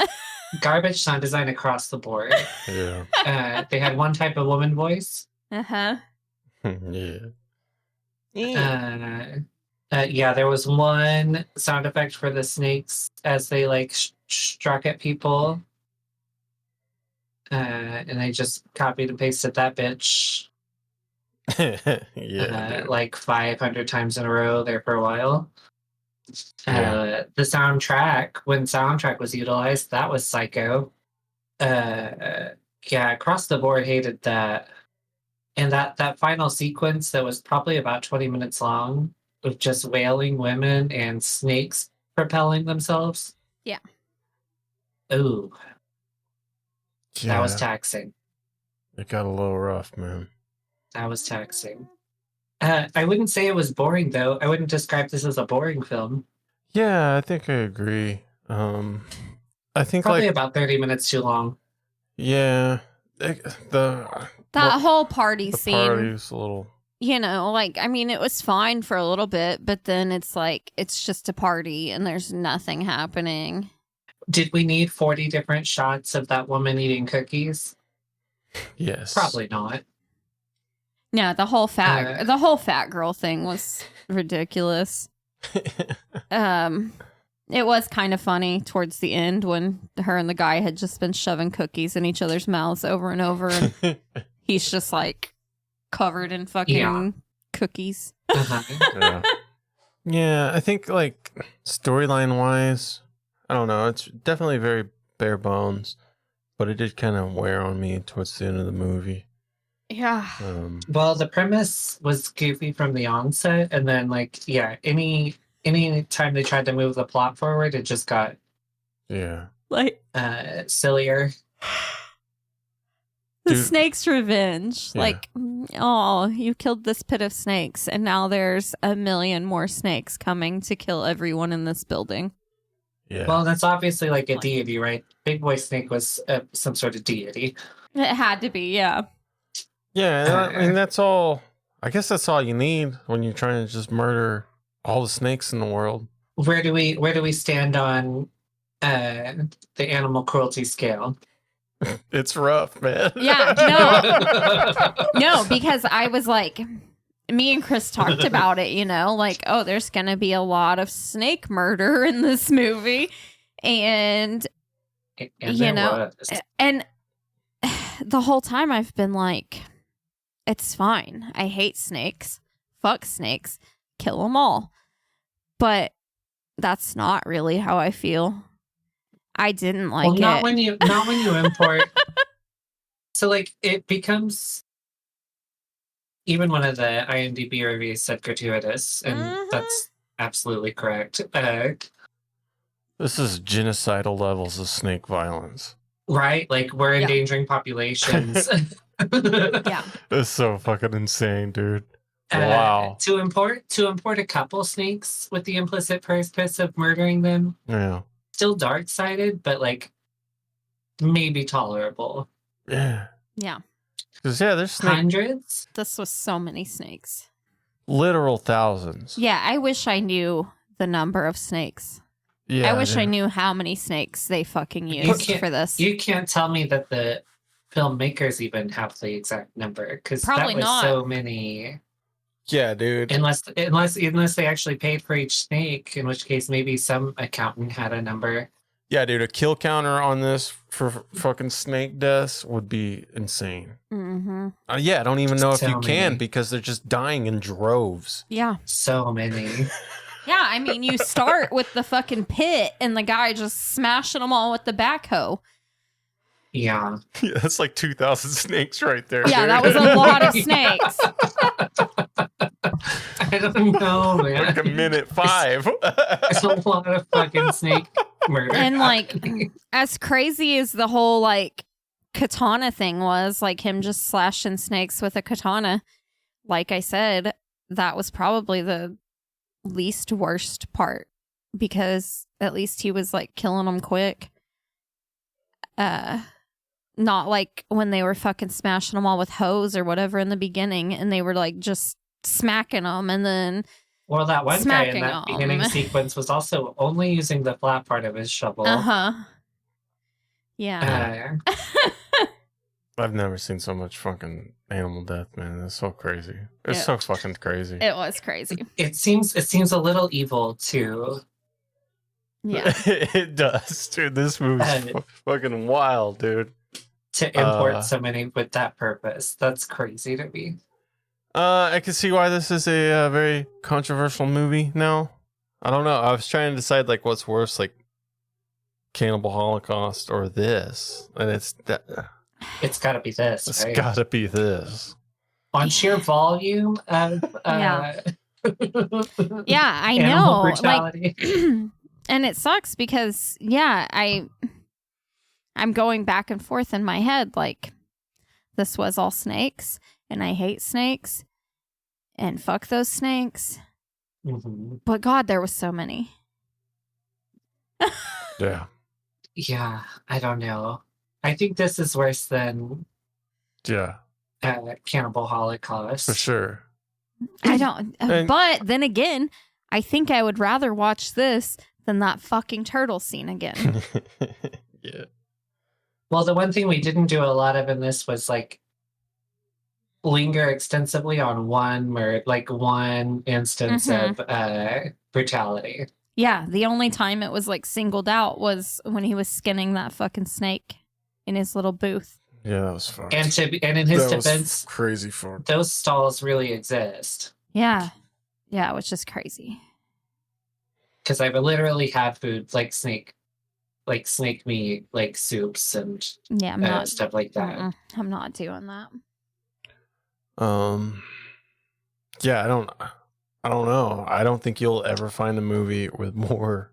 Garbage sound design across the board. Yeah. They had one type of woman voice. Uh-huh. Yeah. Yeah, there was one sound effect for the snakes as they like struck at people. And I just copied and pasted that bitch. Yeah. Like 500 times in a row there for a while. Yeah. The soundtrack, when soundtrack was utilized, that was psycho. Yeah, across the board hated that. And that final sequence that was probably about 20 minutes long of just wailing women and snakes propelling themselves. Yeah. Ooh, Yeah. that was taxing. It got a little rough, man. That was taxing. I wouldn't say it was boring, though. I wouldn't describe this as a boring film. Yeah, I think I agree. I think Probably like about 30 minutes too long. yeah, That whole party the scene, party's a little. you know, like, I mean, it was fine for a little bit, but then it's like, it's just a party and there's nothing happening. Did we need 40 different shots of that woman eating cookies? Yes. Probably not. No, the whole fat girl thing was ridiculous. It was kind of funny towards the end when her and the guy had just been shoving cookies in each other's mouths over and over, and he's just like covered in fucking cookies. Yeah, I think like storyline wise, I don't know. It's definitely very bare bones, but it did kind of wear on me towards the end of the movie. Yeah. Well, the premise was goofy from the onset, and then like, yeah, any time they tried to move the plot forward, it just got like sillier. The snake's revenge. Yeah. Like, oh, you killed this pit of snakes, and now there's 1 million more snakes coming to kill everyone in this building. Yeah. Well, that's obviously like a deity, right? Big Boy Snake was some sort of deity. It had to be, yeah. Yeah, I mean that's all. I guess that's all you need when you're trying to just murder all the snakes in the world. Where do we stand on the animal cruelty scale? It's rough, man. Yeah, no, because I was like, me and Chris talked about it, you know, like, oh, there's going to be a lot of snake murder in this movie. And you know, and the whole time I've been like, it's fine. I hate snakes. Fuck snakes. Kill them all. But that's not really how I feel. I didn't like it. Not when you import. So like it becomes, even one of the IMDb reviews said gratuitous, and that's absolutely correct. This is genocidal levels of snake violence. Right? Like we're endangering populations. Yeah. It's so fucking insane, dude. Wow. To import a couple snakes with the implicit purpose of murdering them. Yeah. Still dark-sided, but like maybe tolerable. Yeah. Yeah. Because there's hundreds. This was so many snakes. Literal thousands. Yeah, I wish I knew the number of snakes. Yeah. I wish I knew how many snakes they fucking used for this. You can't tell me that the filmmakers even have the exact number, because that was not. so many. Yeah, dude. Unless they actually paid for each snake, in which case maybe some accountant had a number. Yeah, dude, a kill counter on this for fucking snake deaths would be insane. Mm-hmm. Yeah, I don't even know if you can many. because they're just dying in droves. Yeah. So many. Yeah, I mean, you start with the fucking pit and the guy just smashing them all with the backhoe. Yeah. Yeah, that's like 2,000 snakes right there. Yeah, dude. that was a lot of snakes. I don't know, man. Like a minute 5. It's a lot of fucking snake murder. And like, as crazy as the whole like katana thing was, like him just slashing snakes with a katana, like I said, that was probably the least worst part, because at least he was like killing them quick. Not like when they were fucking smashing them all with hose or whatever in the beginning, and they were like just smacking them and then well, that one guy in smacking that beginning sequence was also only using the flat part of his shovel. Yeah. I've never seen so much fucking animal death, man. It's so crazy. It's so fucking crazy. It was crazy. It seems a little evil too. Yeah. It does, dude. This movie's fucking wild, dude. To import so many with that purpose. That's crazy to me. I can see why this is a very controversial movie now. I don't know. I was trying to decide like what's worse, like Cannibal Holocaust or this, and it's got to be this. It's right? got to be this. On sheer volume of yeah, I animal know. brutality. Like, and it sucks because I'm going back and forth in my head. Like, this was all snakes, and I hate snakes, and fuck those snakes. Mm-hmm. But God, there was so many. Yeah. Yeah, I don't know. I think this is worse than Cannibal Holocaust. For sure. I don't. But then again, I think I would rather watch this than that fucking turtle scene again. Yeah. Well, the one thing we didn't do a lot of in this was like linger extensively on one instance of brutality. Yeah, the only time it was like singled out was when he was skinning that fucking snake in his little booth. Yeah, that was fun. And in his defense, crazy fun. Those stalls really exist. Yeah, which is crazy. Because I've literally had food like snake meat, like soups and stuff like that. I'm not doing that. Yeah, I don't know. I don't think you'll ever find a movie with more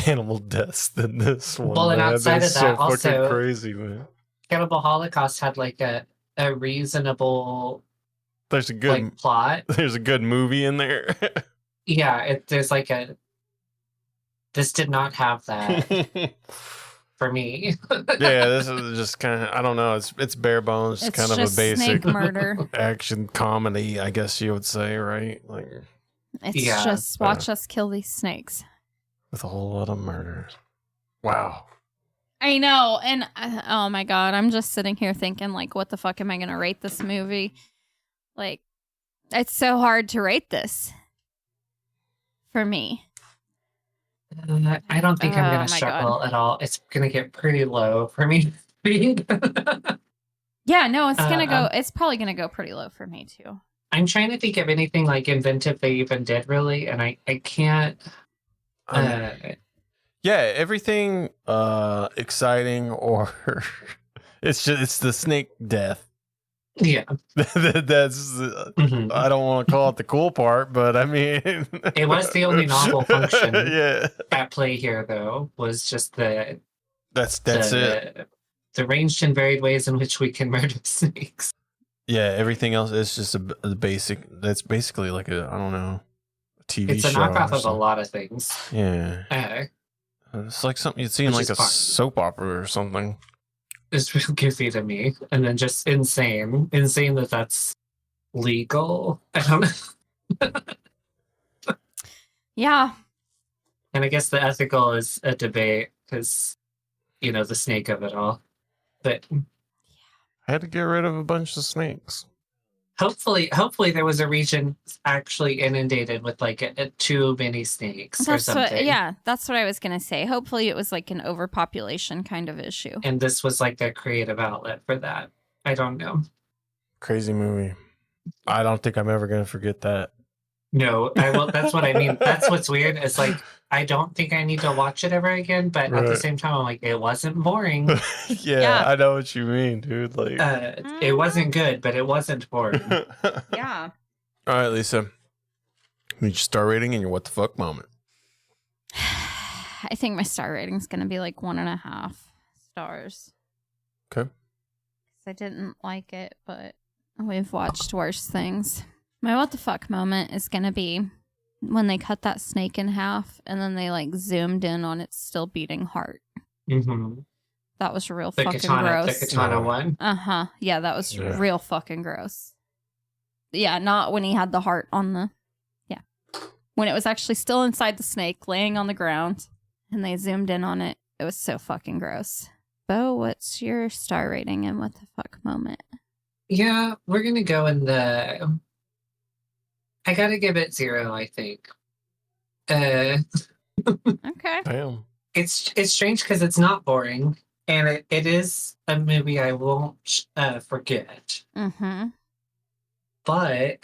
animal deaths than this one. Well, and outside of that, so also fucking crazy, man. Cannibal Holocaust had like a reasonable. There's a good plot. There's a good movie in there. Yeah, there's like a. This did not have that for me. Yeah, this is just kind of, I don't know. It's bare bones. It's kind of a basic snake murder action comedy, I guess you would say, right? Like, it's just watch us kill these snakes with a whole lot of murder. Wow. I know, and oh my God, I'm just sitting here thinking, like, what the fuck am I going to rate this movie? Like, it's so hard to rate this for me. I don't think I'm going to struggle at all. It's going to get pretty low for me. Yeah, no, it's going to go, it's probably going to go pretty low for me too. I'm trying to think of anything like inventive they even did really, and I can't. Yeah, everything exciting or it's the snake death. Yeah. That's I don't want to call it the cool part, but I mean it was the only novel function at play here though, was just that's it. The ranged and varied ways in which we can murder snakes. Yeah, everything else is just a basic. That's basically like I don't know, a TV show. It's a knockoff of a lot of things. Yeah. It's like something you'd see in like a soap opera or something. It's real goofy to me. And then just insane. Insane that that's legal. I don't know. Yeah. And I guess the ethical is a debate because, the snake of it all. But I had to get rid of a bunch of snakes. Hopefully there was a region actually inundated with like too many snakes or something. That's what I was going to say. Hopefully it was like an overpopulation kind of issue. And this was like their creative outlet for that. I don't know. Crazy movie. I don't think I'm ever going to forget that. No, I will. That's what I mean. That's what's weird. It's like, I don't think I need to watch it ever again, but at the same time, I'm like, it wasn't boring. Yeah, I know what you mean, dude. Like, it wasn't good, but it wasn't boring. Yeah. All right, Lisa. Need your star rating and your what the fuck moment. I think my star rating is going to be like 1.5 stars. Okay. I didn't like it, but we've watched worse things. My what the fuck moment is going to be when they cut that snake in half and then they like zoomed in on its still beating heart. Mm-hmm. That was real fucking gross. The katana one. Uh-huh. Yeah, that was real fucking gross. Yeah, not when he had the heart on the... Yeah. When it was actually still inside the snake, laying on the ground, and they zoomed in on it. It was so fucking gross. Bo, what's your star rating and what the fuck moment? Yeah, we're gonna go in the. I gotta give it 0. I think. Okay. Damn. It's strange because it's not boring, and it is a movie I won't forget. Mm-hmm. But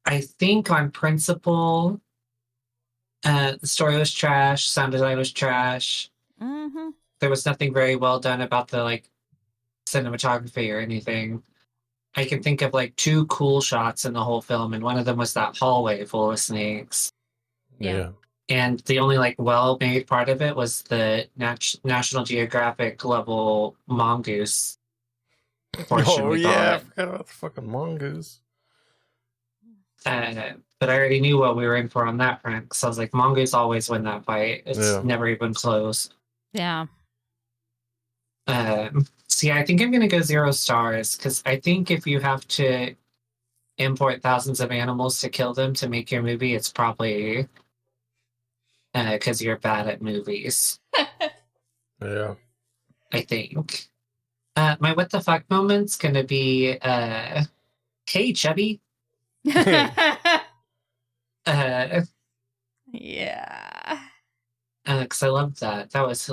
I think on principle, the story was trash, sound design was trash. Mm-hmm. There was nothing very well done about the like cinematography or anything. I can think of like 2 cool shots in the whole film, and one of them was that hallway full of snakes. Yeah. And the only like well-made part of it was the National Geographic level mongoose portion. Oh we yeah, I thought. forgot about the fucking mongoose. But I already knew what we were in for on that front, because I was like, mongoose always win that fight. It's never even close. Yeah. So yeah, I think I'm gonna go 0 stars, because I think if you have to import thousands of animals to kill them to make your movie, it's probably because you're bad at movies. Yeah. I think. My what the fuck moment's gonna be hey Chubby. Yeah. Because I loved that. That was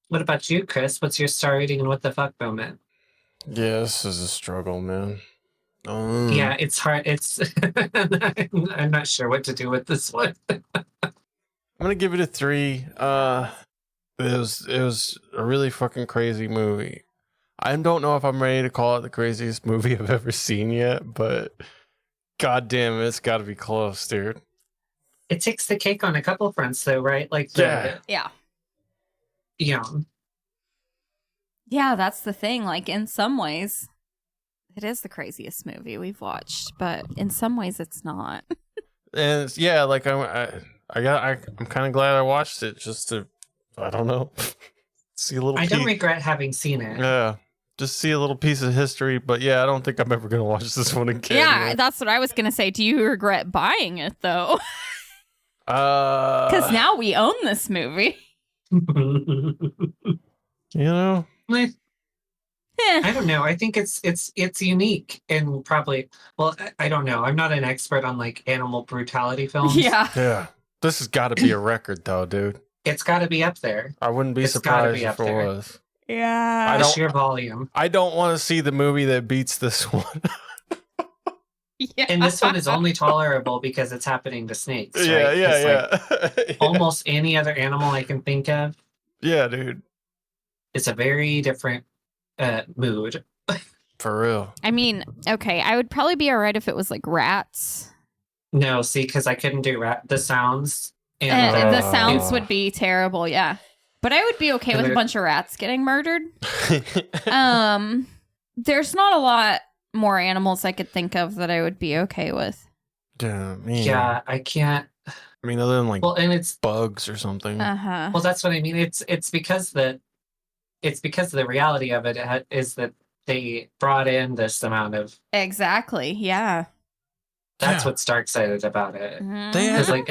What about you, Chris? What's your star rating and what the fuck moment? Yeah, this is a struggle, man. Yeah, it's hard. It's I'm not sure what to do with this one. I'm gonna give it a 3. It was a really fucking crazy movie. I don't know if I'm ready to call it the craziest movie I've ever seen yet, but goddamn, it's got to be close, dude. It takes the cake on a couple fronts, though, right? Like, Yeah. Yeah. Yeah, that's the thing. Like, in some ways, it is the craziest movie we've watched, but in some ways, it's not. And it's, yeah, like I'm kind of glad I watched it just to, I don't know, see a little. I don't regret having seen it. Yeah, just see a little piece of history. But yeah, I don't think I'm ever gonna watch this one again. Yeah, that's what I was gonna say. Do you regret buying it though? Because now we own this movie. You know. I don't know. I think it's unique and probably. Well, I don't know. I'm not an expert on like animal brutality films. Yeah. This has got to be a record, though, dude. It's got to be up there. I wouldn't be It's surprised gotta be up if it there. was. Yeah. The sheer volume. I don't want to see the movie that beats this one. Yeah. And this one is only tolerable because it's happening to snakes. Right? Yeah. Like, almost any other animal I can think of. Yeah, dude. It's a very different mood. For real. I mean, okay, I would probably be all right if it was like rats. No, see, because I couldn't do the sounds. And the sounds would be terrible, yeah. But I would be okay with a bunch of rats getting murdered. There's not a lot more animals I could think of that I would be okay with. Yeah, I can't. I mean, other than like it's bugs or something. Well, that's what I mean. It's because the reality of it is that they brought in this amount of. Exactly. Yeah. That's what's dark sided about it. They had like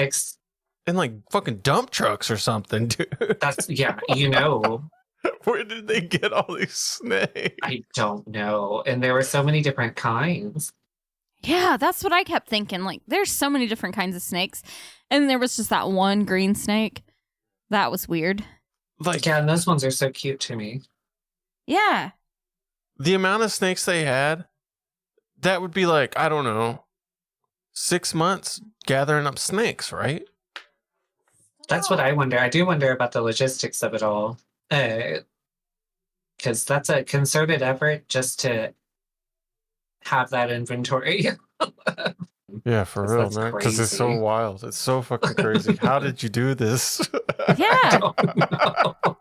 in like fucking dump trucks or something, dude. That's you know. Where did they get all these snakes? I don't know. And there were so many different kinds. Yeah, that's what I kept thinking. Like, there's so many different kinds of snakes. And there was just that one green snake. That was weird. Like, yeah, and those ones are so cute to me. Yeah. The amount of snakes they had, that would be like, I don't know, 6 months gathering up snakes, right? That's what I wonder. I do wonder about the logistics of it all. Because that's a concerted effort just to have that inventory. Yeah, for real, man. Because it's so wild. It's so fucking crazy. How did you do this? Yeah. I don't know.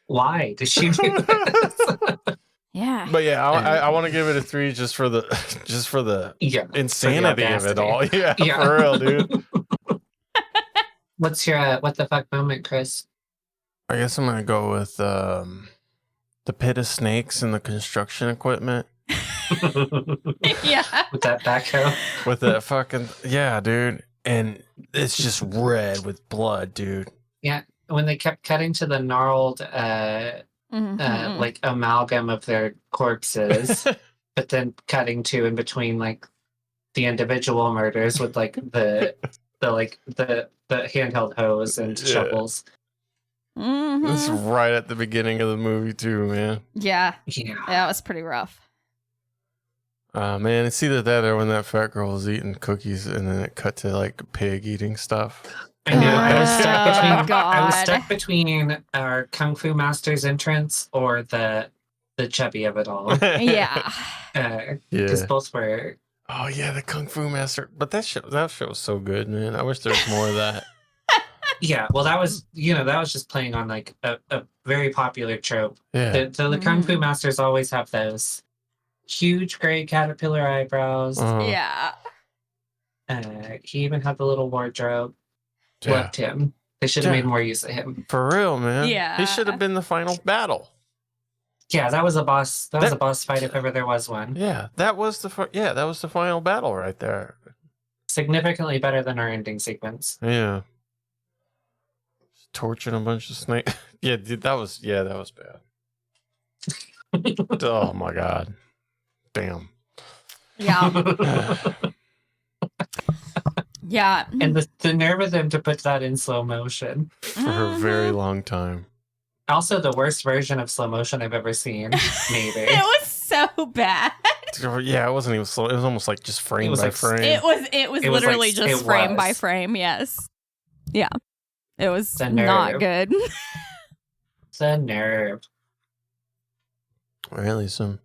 Why did she do this? Yeah. But yeah, I want to give it a 3 just for the insanity of it all. Yeah, for real, dude. What's your what the fuck moment, Chris? I guess I'm gonna go with the pit of snakes and the construction equipment. Yeah. With that backhoe. With that fucking dude. and it's just red with blood, dude. Yeah, when they kept cutting to the gnarled, like amalgam of their corpses, but then cutting to in between like the individual murders with like the handheld hose and shovels. This is right at the beginning of the movie too, man. Yeah, Yeah, that was pretty rough. Man, it's either that or when that fat girl was eating cookies and then it cut to like pig eating stuff. I know. I was God. stuck between our Kung Fu Master's entrance or the chubby of it all. Yeah. Because both were. Oh yeah, the Kung Fu Master. But that show was so good, man. I wish there was more of that. Yeah, well, that was just playing on like a very popular trope. Yeah. The Kung Fu Masters always have those huge gray caterpillar eyebrows. Yeah. He even had the little wardrobe. Yeah. Loved him. They should have made more use of him. For real, man. Yeah. He should have been the final battle. Yeah, that was a boss. That was a boss fight if ever there was one. Yeah, that was the final battle right there. Significantly better than our ending sequence. Yeah. Torching a bunch of snakes. Yeah, dude, that was bad. Oh my god. Damn. Yeah. Yeah. And the nerve of them to put that in slow motion. For a very long time. Also, the worst version of slow motion I've ever seen. Maybe. It was so bad. Yeah, it wasn't even slow. It was almost like just frame by frame. It was literally like, just frame by frame. Yes. Yeah. It was not good. The nerve. All right, Lisa.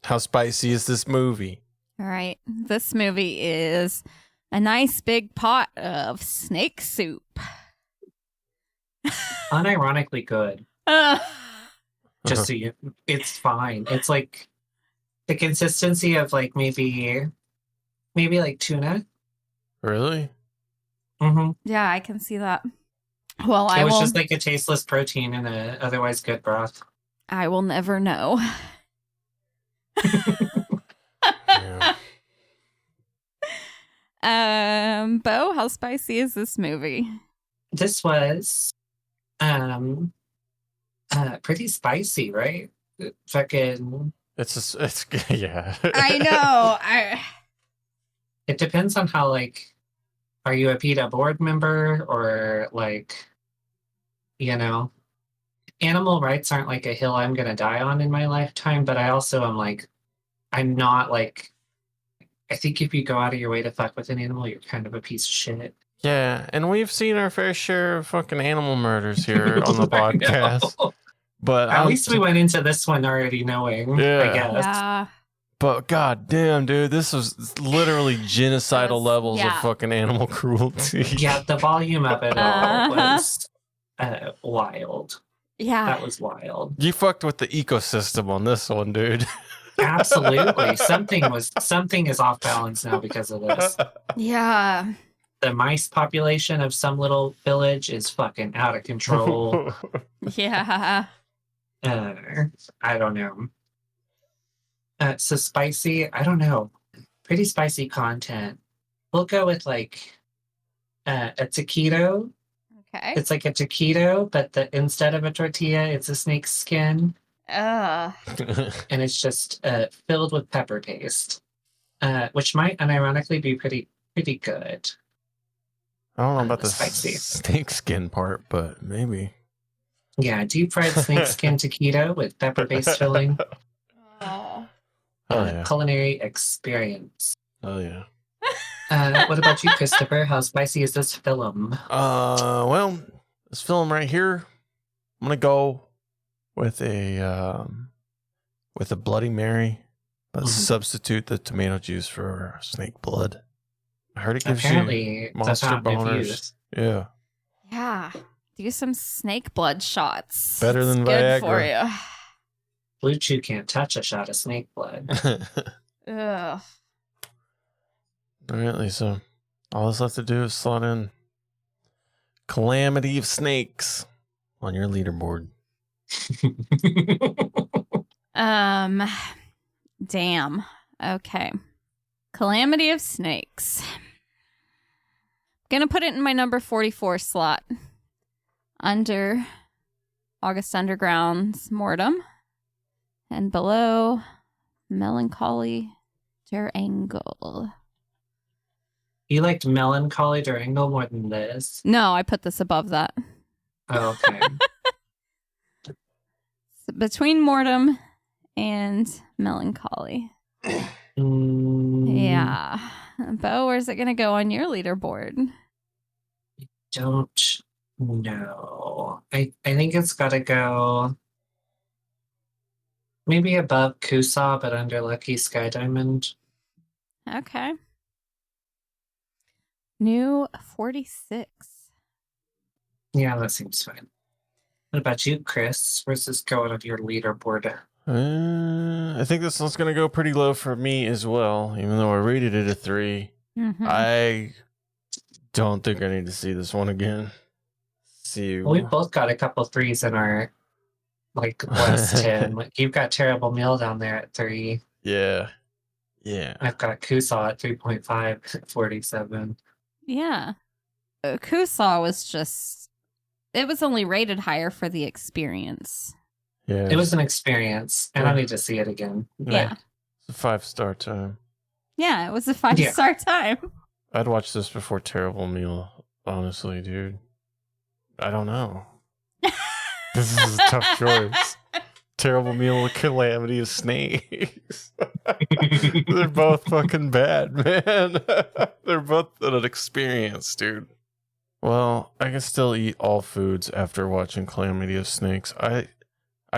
How spicy is this movie? All right. This movie is a nice big pot of snake soup. Unironically good. Just so you, it's fine. It's like the consistency of like maybe like tuna. Really? Mm-hmm. Yeah, I can see that. Well, it was just like a tasteless protein in a otherwise good broth. I will never know. Yeah. Bo, how spicy is this movie? This was pretty spicy, right? Fucking It's yeah. I know. It depends on how, like, are you a PETA board member or like, animal rights aren't like a hill I'm gonna die on in my lifetime, but I also am like, I'm not like, I think if you go out of your way to fuck with an animal, you're kind of a piece of shit. Yeah, and we've seen our fair share of fucking animal murders here on the podcast. But at least we went into this one already knowing, I guess. Yeah. But god damn, dude, this was literally genocidal levels of fucking animal cruelty. Yeah, the volume of it all was wild. Yeah. That was wild. You fucked with the ecosystem on this one, dude. Absolutely. Something is off balance now because of this. Yeah. The mice population of some little village is fucking out of control. Yeah. I don't know. So spicy, I don't know. Pretty spicy content. We'll go with like a taquito. Okay. It's like a taquito, but instead of a tortilla, it's a snake skin. Ugh. And it's just filled with pepper paste, which might unironically be pretty good. I don't know about the spicy snake skin part, but maybe. Yeah, deep fried snake skin taquito with pepper paste filling. Oh. Yeah. Culinary experience. Oh yeah. What about you, Christopher? How spicy is this film? Well, this film right here, I'm gonna go with a Bloody Mary, but substitute the tomato juice for snake blood. I heard it gives you monster boners. Yeah. Yeah. Do some snake blood shots. Better than good Viagra. for you. Blue Chew can't touch a shot of snake blood. Ugh. All right, Lisa. All that's left to do is slot in Calamity of Snakes on your leaderboard. Damn. Okay. Calamity of Snakes. Gonna put it in my number 44 slot. Under August Underground's Mortem. And below Melancholy Durangle. You liked Melancholy Durangle more than this? No, I put this above that. Oh, okay. Between Mortem and Melancholy. Yeah. Bo, where's it going to go on your leaderboard? Don't know. I think it's got to go maybe above Kusaw, but under Lucky Sky Diamond. Okay. New 46. Yeah, that seems fine. What about you, Chris? Where's this going on your leaderboard? I think this one's going to go pretty low for me as well, even though I rated it a 3. Mm-hmm. I don't think I need to see this one again. See, Well, we both got a couple 3s in our last 10. Like, you've got Terrible Meal down there at 3. Yeah. I've got Kusaw at 3.5 at 47. Yeah. Kusaw was just... It was only rated higher for the experience. Yeah. It was an experience, and I need to see it again. Yeah. It's a 5-star time. Yeah, it was a 5-star time. I'd watch this before Terrible Meal, honestly, dude. I don't know. This is a tough choice. Terrible Meal or Calamity of Snakes. They're both fucking bad, man. They're both an experience, dude. Well, I can still eat all foods after watching Calamity of Snakes. I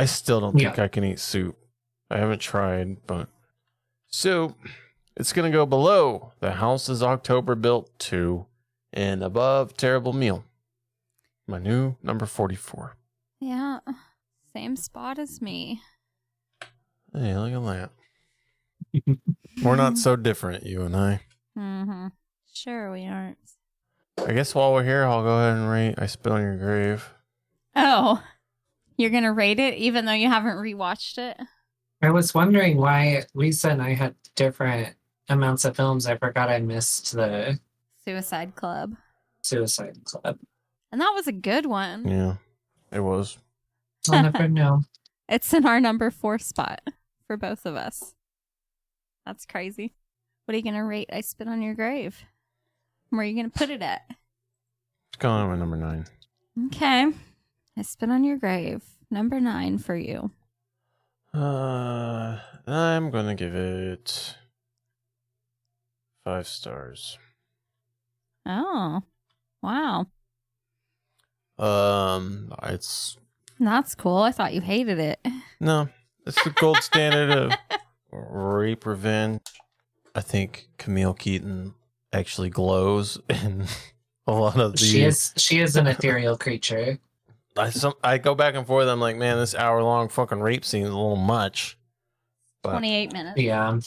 still don't think I can eat soup. I haven't tried, but... So, it's going to go below The House is October Built 2 and above Terrible Meal. My new number 44. Yeah. Same spot as me. Hey, look at that. We're not so different, you and I. Mm-hmm. Sure we aren't. I guess while we're here, I'll go ahead and rate I Spit on Your Grave. Oh, you're going to rate it even though you haven't rewatched it? I was wondering why Lisa and I had different amounts of films. I forgot I missed the Suicide Club. Suicide Club. And that was a good one. Yeah, it was. I'll never know. It's in our number 4 spot for both of us. That's crazy. What are you going to rate I Spit on Your Grave? Where are you going to put it at? It's going on my number 9. Okay. I Spit on Your Grave. Number 9 for you. I'm going to give it 5 stars. Oh. Wow. It's... That's cool. I thought you hated it. No, it's the gold standard of rape revenge. I think Camille Keaton actually glows in a lot of these. She is an ethereal creature. I go back and forth. I'm like, man, this hour-long fucking rape scene is a little much. But 28 minutes. Yeah.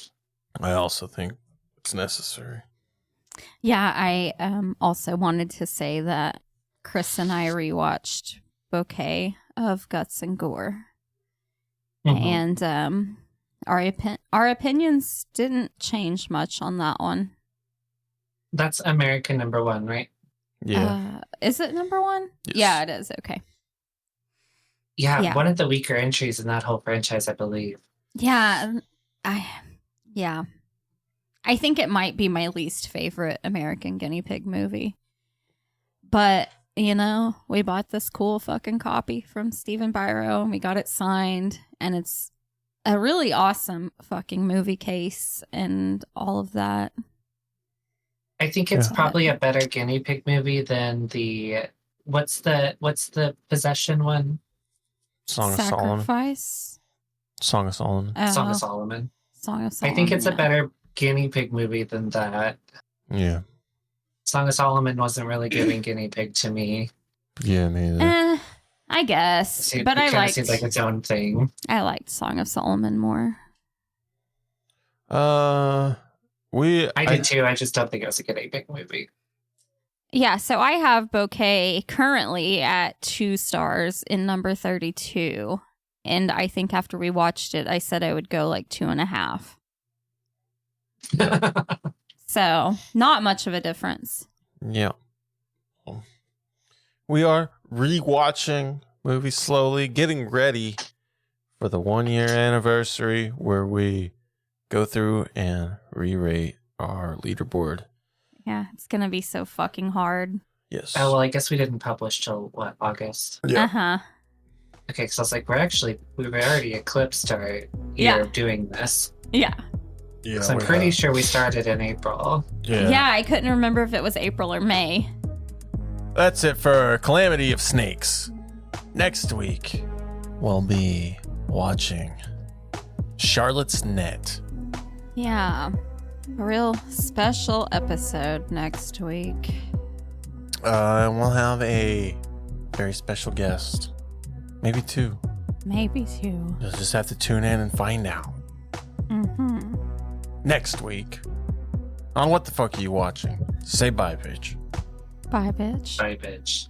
I also think it's necessary. Yeah, I also wanted to say that Chris and I rewatched Bouquet of Guts and Gore. Mm-hmm. And our opinions didn't change much on that one. That's American number 1, right? Yeah. Is it number 1? Yes. Yeah, it is. Okay. Yeah, one of the weaker entries in that whole franchise, I believe. Yeah. I think it might be my least favorite American Guinea Pig movie. But, you know, we bought this cool fucking copy from Stephen Byro and we got it signed. And it's a really awesome fucking movie case and all of that. I think it's probably a better guinea pig movie than the what's the possession one? Song of Sacrifice? Song of Solomon. Song of Solomon. Song of Solomon. I think it's a better guinea pig movie than that. Yeah. Song of Solomon wasn't really giving guinea pig to me. Yeah, neither. I guess. It but I liked seems like its own thing. I liked Song of Solomon more. I did too. I just don't think it was a guinea pig movie. Yeah, so I have Bouquet currently at 2 stars in number 32. And I think after we watched it, I said I would go like 2.5. So, not much of a difference. Yeah. We are rewatching movies slowly, getting ready for the 1-year anniversary where we go through and re-rate our leaderboard. Yeah, it's going to be so fucking hard. Yes. Oh, well, I guess we didn't publish till, what, August? Yeah. Uh-huh. Okay, because I was like, we've already eclipsed our year of doing this. Yeah. Yeah. So I'm pretty sure we started in April. Yeah, I couldn't remember if it was April or May. That's it for Calamity of Snakes. Next week, we'll be watching Charlotte's Net. Yeah. A real special episode next week. And we'll have a very special guest. Maybe 2. Maybe 2. You'll just have to tune in and find out. Mm-hmm. Next week on What the Fuck Are You Watching? Say bye, bitch. Bye, bitch. Bye, bitch.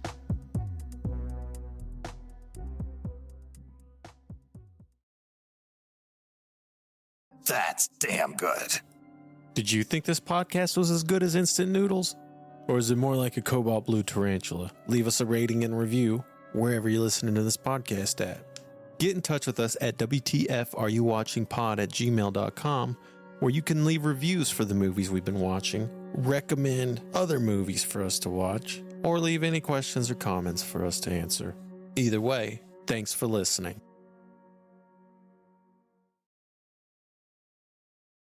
That's damn good. Did you think this podcast was as good as instant noodles? Or is it more like a cobalt blue tarantula? Leave us a rating and review wherever you're listening to this podcast at. Get in touch with us at WTFAreYouWatchingPod@gmail.com, where you can leave reviews for the movies we've been watching, recommend other movies for us to watch, or leave any questions or comments for us to answer. Either way, thanks for listening.